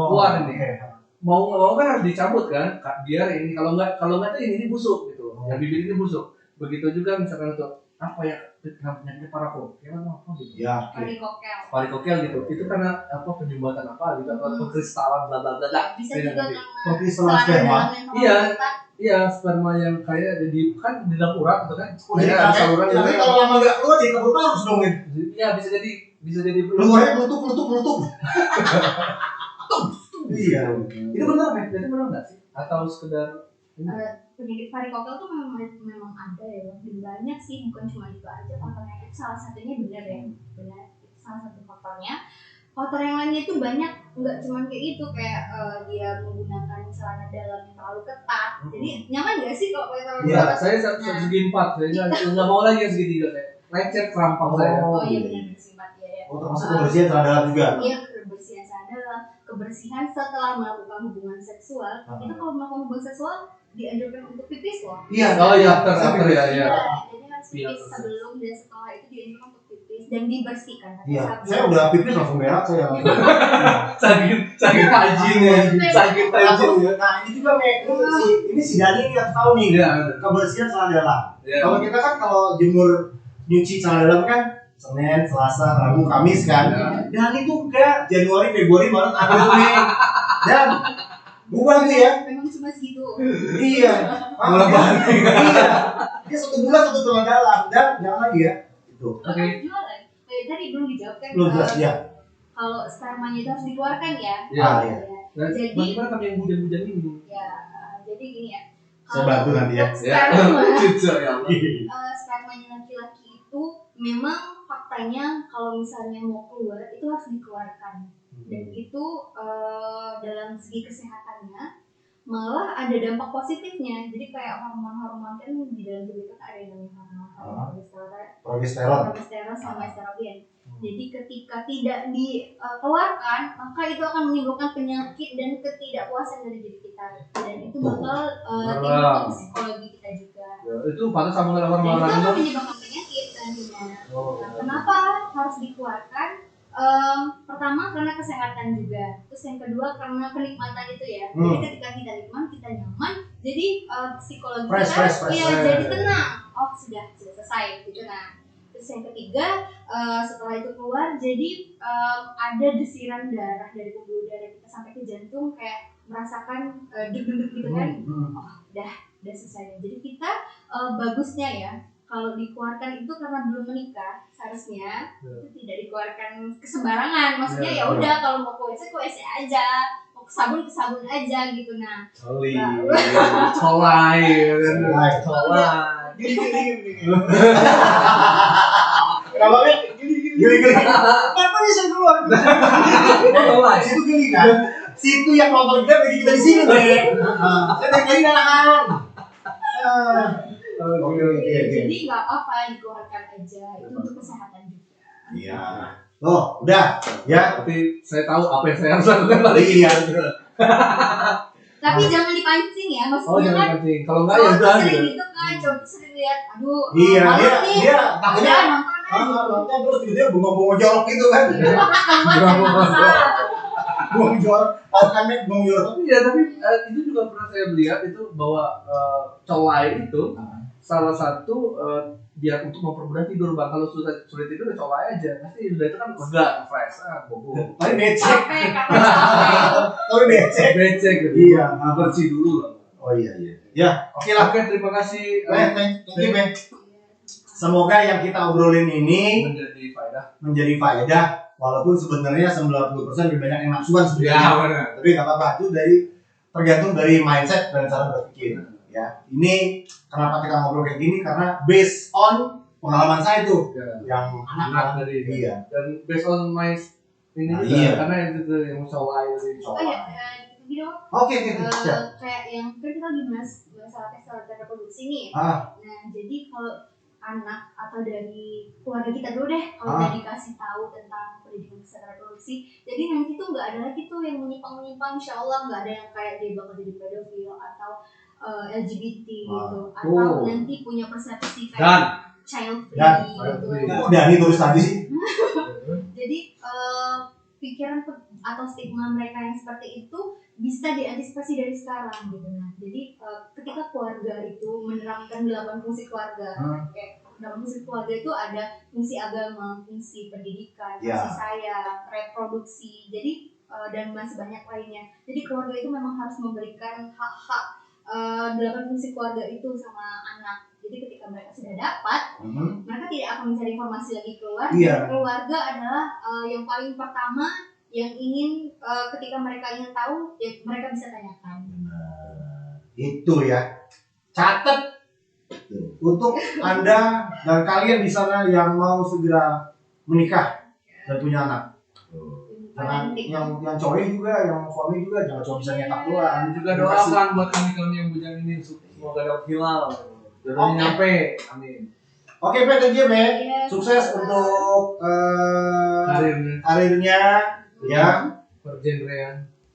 keluar nih. Mau kan harus dicabut kan, biar ini kalau nggak tuh ini busuk gitu. Yang bibit ini busuk. Begitu juga misalkan untuk apa ya penyakitnya parakokel apa gitu. Ya. Varikokel gitu. Itu karena apa penyumbatan apa gitu atau kristalan bla bla bla. Bisa juga karena kristalan sperma. Iya, sperma yang kayak di kan di dalam urat gitu kan. Jadi saluran tapi kalau lama enggak keluar jadi kabut terus dong. Iya, bisa jadi keluarnya meletup. Iya. Itu benar enggak sih? Atau sekedar penyakit varikokel tuh memang ada ya, dan banyak sih, bukan cuma itu aja faktornya. Itu salah satunya benar itu salah satu faktornya. Faktor yang lainnya itu banyak, nggak cuma kayak itu, kayak dia menggunakan celana dalam yang terlalu ketat. Jadi nyaman nggak sih kalau pakai celana dalam? Saya segi 4, saya nggak mau lagi yang segitiga, saya lecet rampang saya. Oh iya benar, segi 4 ya. Termasuk kebersihan celana dalam juga. Iya, kebersihan celana dalam, kebersihan setelah melakukan hubungan seksual. Itu kalau melakukan hubungan seksual dianjurkan untuk pipis loh. Iya. Oh iya, after ya. Jadi harus pipis sebelum dan setelah itu dianjurkan untuk pipis dan dibersihkan. Iya. Saya udah pipis langsung berak saya. sakit rajin ya. Nah ini juga ini si Dani nggak tahu nih kebersihan celana dalam. Kalau kita kan kalau jemur nyuci celana dalam kan Senin, Selasa, Rabu, Kamis kan. Dan itu enggak Januari, Februari, Maret, April, Mei. Dan bukan tuh ya. Memang cuma segitu. Iya. Iya. Dia 1 bulan 1 celana dalam dan jangan lagi ya. Itu. Oke. Jualan. Tadi belum dijawab kan. Belum jelas ya. Kalau spermanya itu harus dikeluarkan ya. Iya. Jadi bagaimana kami yang hujan-hujan ini? Ya, jadi gini ya. Saya bantu nanti ya. Spermanya laki-laki itu memang faktanya kalau misalnya mau keluar itu harus dikeluarkan. Dan itu dalam segi kesehatannya malah ada dampak positifnya. Jadi kayak hormon-hormon kan di dalam tubuh kita ada yang namanya hormon progesteron sama estrogen. Jadi ketika tidak dikeluarkan maka itu akan menimbulkan penyakit dan ketidakpuasan dari diri kita, dan itu bakal timbul ke psikologi kita juga. Itu patut sama dengan Dan itu orang-orang akan menyebabkan penyakit nantinya. Nah, kenapa harus dikeluarkan? Pertama karena kesehatan juga, terus yang kedua karena kenikmatan itu ya. Jadi ketika kita nikmat, kita nyaman, jadi psikologi kita jadi tenang. Oh sudah selesai gitu. Nah terus yang ketiga setelah itu keluar, jadi ada desiran darah dari pembuluh darah kita sampai ke jantung, kayak merasakan deg-deg gitu kan. Oh udah selesai. Jadi kita bagusnya ya kalau dikeluarkan itu karena belum menikah, seharusnya itu tidak dikeluarkan kesembarangan. Maksudnya ya udah kalau mau ke WC aja, mau ke sabun aja gitu. Nah, colai. Kenapa gini? Kenapa bisa keluar? Situ gini kan? Situ yang nonton kita bagi kita di sini deh. Saya dari nahan. Jadi nggak apa-apa dikeluarkan aja, itu untuk kesehatan juga. Iya. Oh, udah. Ya. Tapi saya tahu apa yang saya harus lakukan balik. Iya. Tapi jangan dipancing ya, maksudnya kan. Kalau nggak ya udah sering gitu kan, coba sering lihat, aduh. Iya, dia takutnya nonton terus dia bengong-bengong jorok gitu kan. Bengong jorok, kan bengong jorok. Iya, tapi itu juga pernah saya lihat itu bahwa colai itu salah satu biar untuk mempermudah tidur. Bang, kalau sulit tidur ya colai aja, pasti sudah itu kan lega, fresh, bobo. Tapi becek. Tapi becek gitu. Iya, bersih dulu lah. Oh iya. Ya, oke lah. Oke, terima kasih. Thank you, Ben. Semoga yang kita obrolin ini menjadi faedah, walaupun sebenarnya 90% lebih banyak yang nafsuan sebenarnya. Ya, benar. Tapi nggak apa-apa, itu tergantung dari mindset dan cara berpikir. Ya, ini kenapa kita ngobrol kayak gini, karena based on pengalaman saya tuh, yang anak dari iya. Dan based on my ini juga, iya. karena itu yang colai dari gitu. Oke. Kayak yang kan kita lagi masalah kesehatan reproduksi nih. Nah, jadi kalau anak atau dari keluarga kita dulu deh, kalau udah dikasih tahu tentang pendidikan kesehatan reproduksi, jadi nanti tuh nggak ada lagi tuh yang menyimpang, insya Allah nggak ada yang kayak dia bakal jadi pedofil atau LGBT gitu, atau nanti punya persepsi kayak child free gitu. Dani terus tadi sih. Jadi pikiran atau stigma mereka yang seperti itu bisa diantisipasi dari sekarang gitu. Nah, jadi ketika keluarga itu menerapkan 8 fungsi keluarga, kayak dalam fungsi keluarga itu ada fungsi agama, fungsi pendidikan, Ya. fungsi sayang, reproduksi, jadi dan masih banyak lainnya. Jadi keluarga itu memang harus memberikan hak-hak 8 fungsi keluarga itu sama anak. Jadi ketika mereka sudah dapat, mereka tidak akan mencari informasi lagi keluar. Iya. Keluarga adalah yang paling pertama yang ingin ketika mereka ingin tahu, ya mereka bisa tanyakan. Itu ya. Catat untuk Anda dan kalian di sana yang mau segera menikah dan punya anak. Jangan yang cowok juga, yang suami juga jangan cuma bisa nyetak doang. Juga doakan buat kami yang bujang ini semoga dapat hilal. Jodohnya nyampe. Amin. Oke, Pak, thank you, Pak. Yes. Sukses untuk karirnya ya.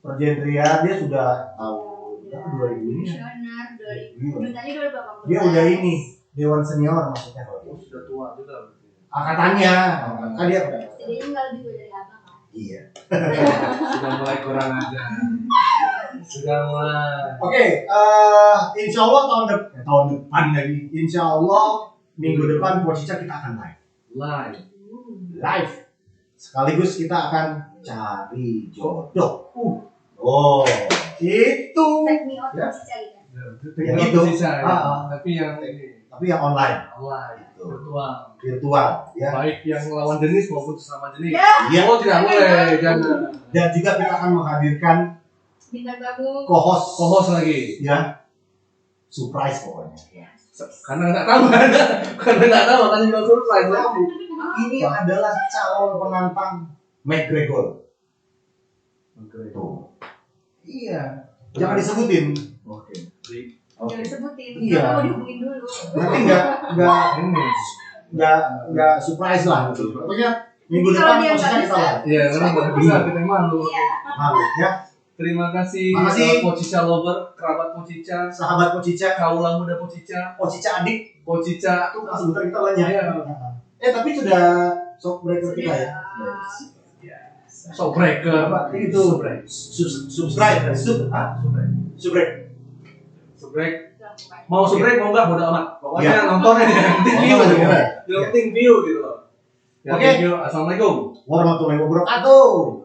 Pergenrean dia sudah tahun 2000 ini. Misioner 2000. Tadi 2018. Dia udah ini Dewan Senior maksudnya. Sudah tua juga. Angkatannya. Kan dia udah. Jadi enggak lebih tua dari abang kan? Iya. Sudah mulai kurang aja. Sudah mulai. Oke, insya Allah tahun depan lagi. Insya Allah minggu depan Pocica kita akan live. Sekaligus kita akan cari jodoh. Oh, itu. Take me out Ya. Pocica gitu. Yang itu. Tapi yang online. Itu. Virtual. Ya. Baik yang lawan jenis maupun sesama jenis. Iya. Oh tidak boleh, jangan. Dan juga kita akan menghadirkan Bintang tamu. co-host Lagi. ya. Surprise pokoknya. Karena nggak tahu makanya juga surprise. Ini adalah calon penantang McGregor. Tuh. Iya. Jangan disebutin. Oke. Jangan disebutin. Iya. Mau dihubungin dulu. Nanti nggak surprise lah gitu. Pokoknya minggu Jadi kalau depan dia Pocica nggak kita bisa, live. Iya, karena nggak bisa kita malu. Iya. Malu ya. Terima kasih, Makasih. Pocica lover, kerabat Pocica, Sahabat Pocica, kaula muda Pocica, Pocica adik. Pocica. Tuh sebentar kita banyak. Iya. Tapi sudah shock breaker kita ya. So breaker. Apa itu? Subscribe. Subrek. Mau subrek mau enggak bodo amat. Pokoknya Iya. nonton aja yang penting view. Nonton aja, Yang ya. penting view gitu loh. Ya, Oke. thank you. Assalamualaikum. Warahmatullahi wabarakatuh.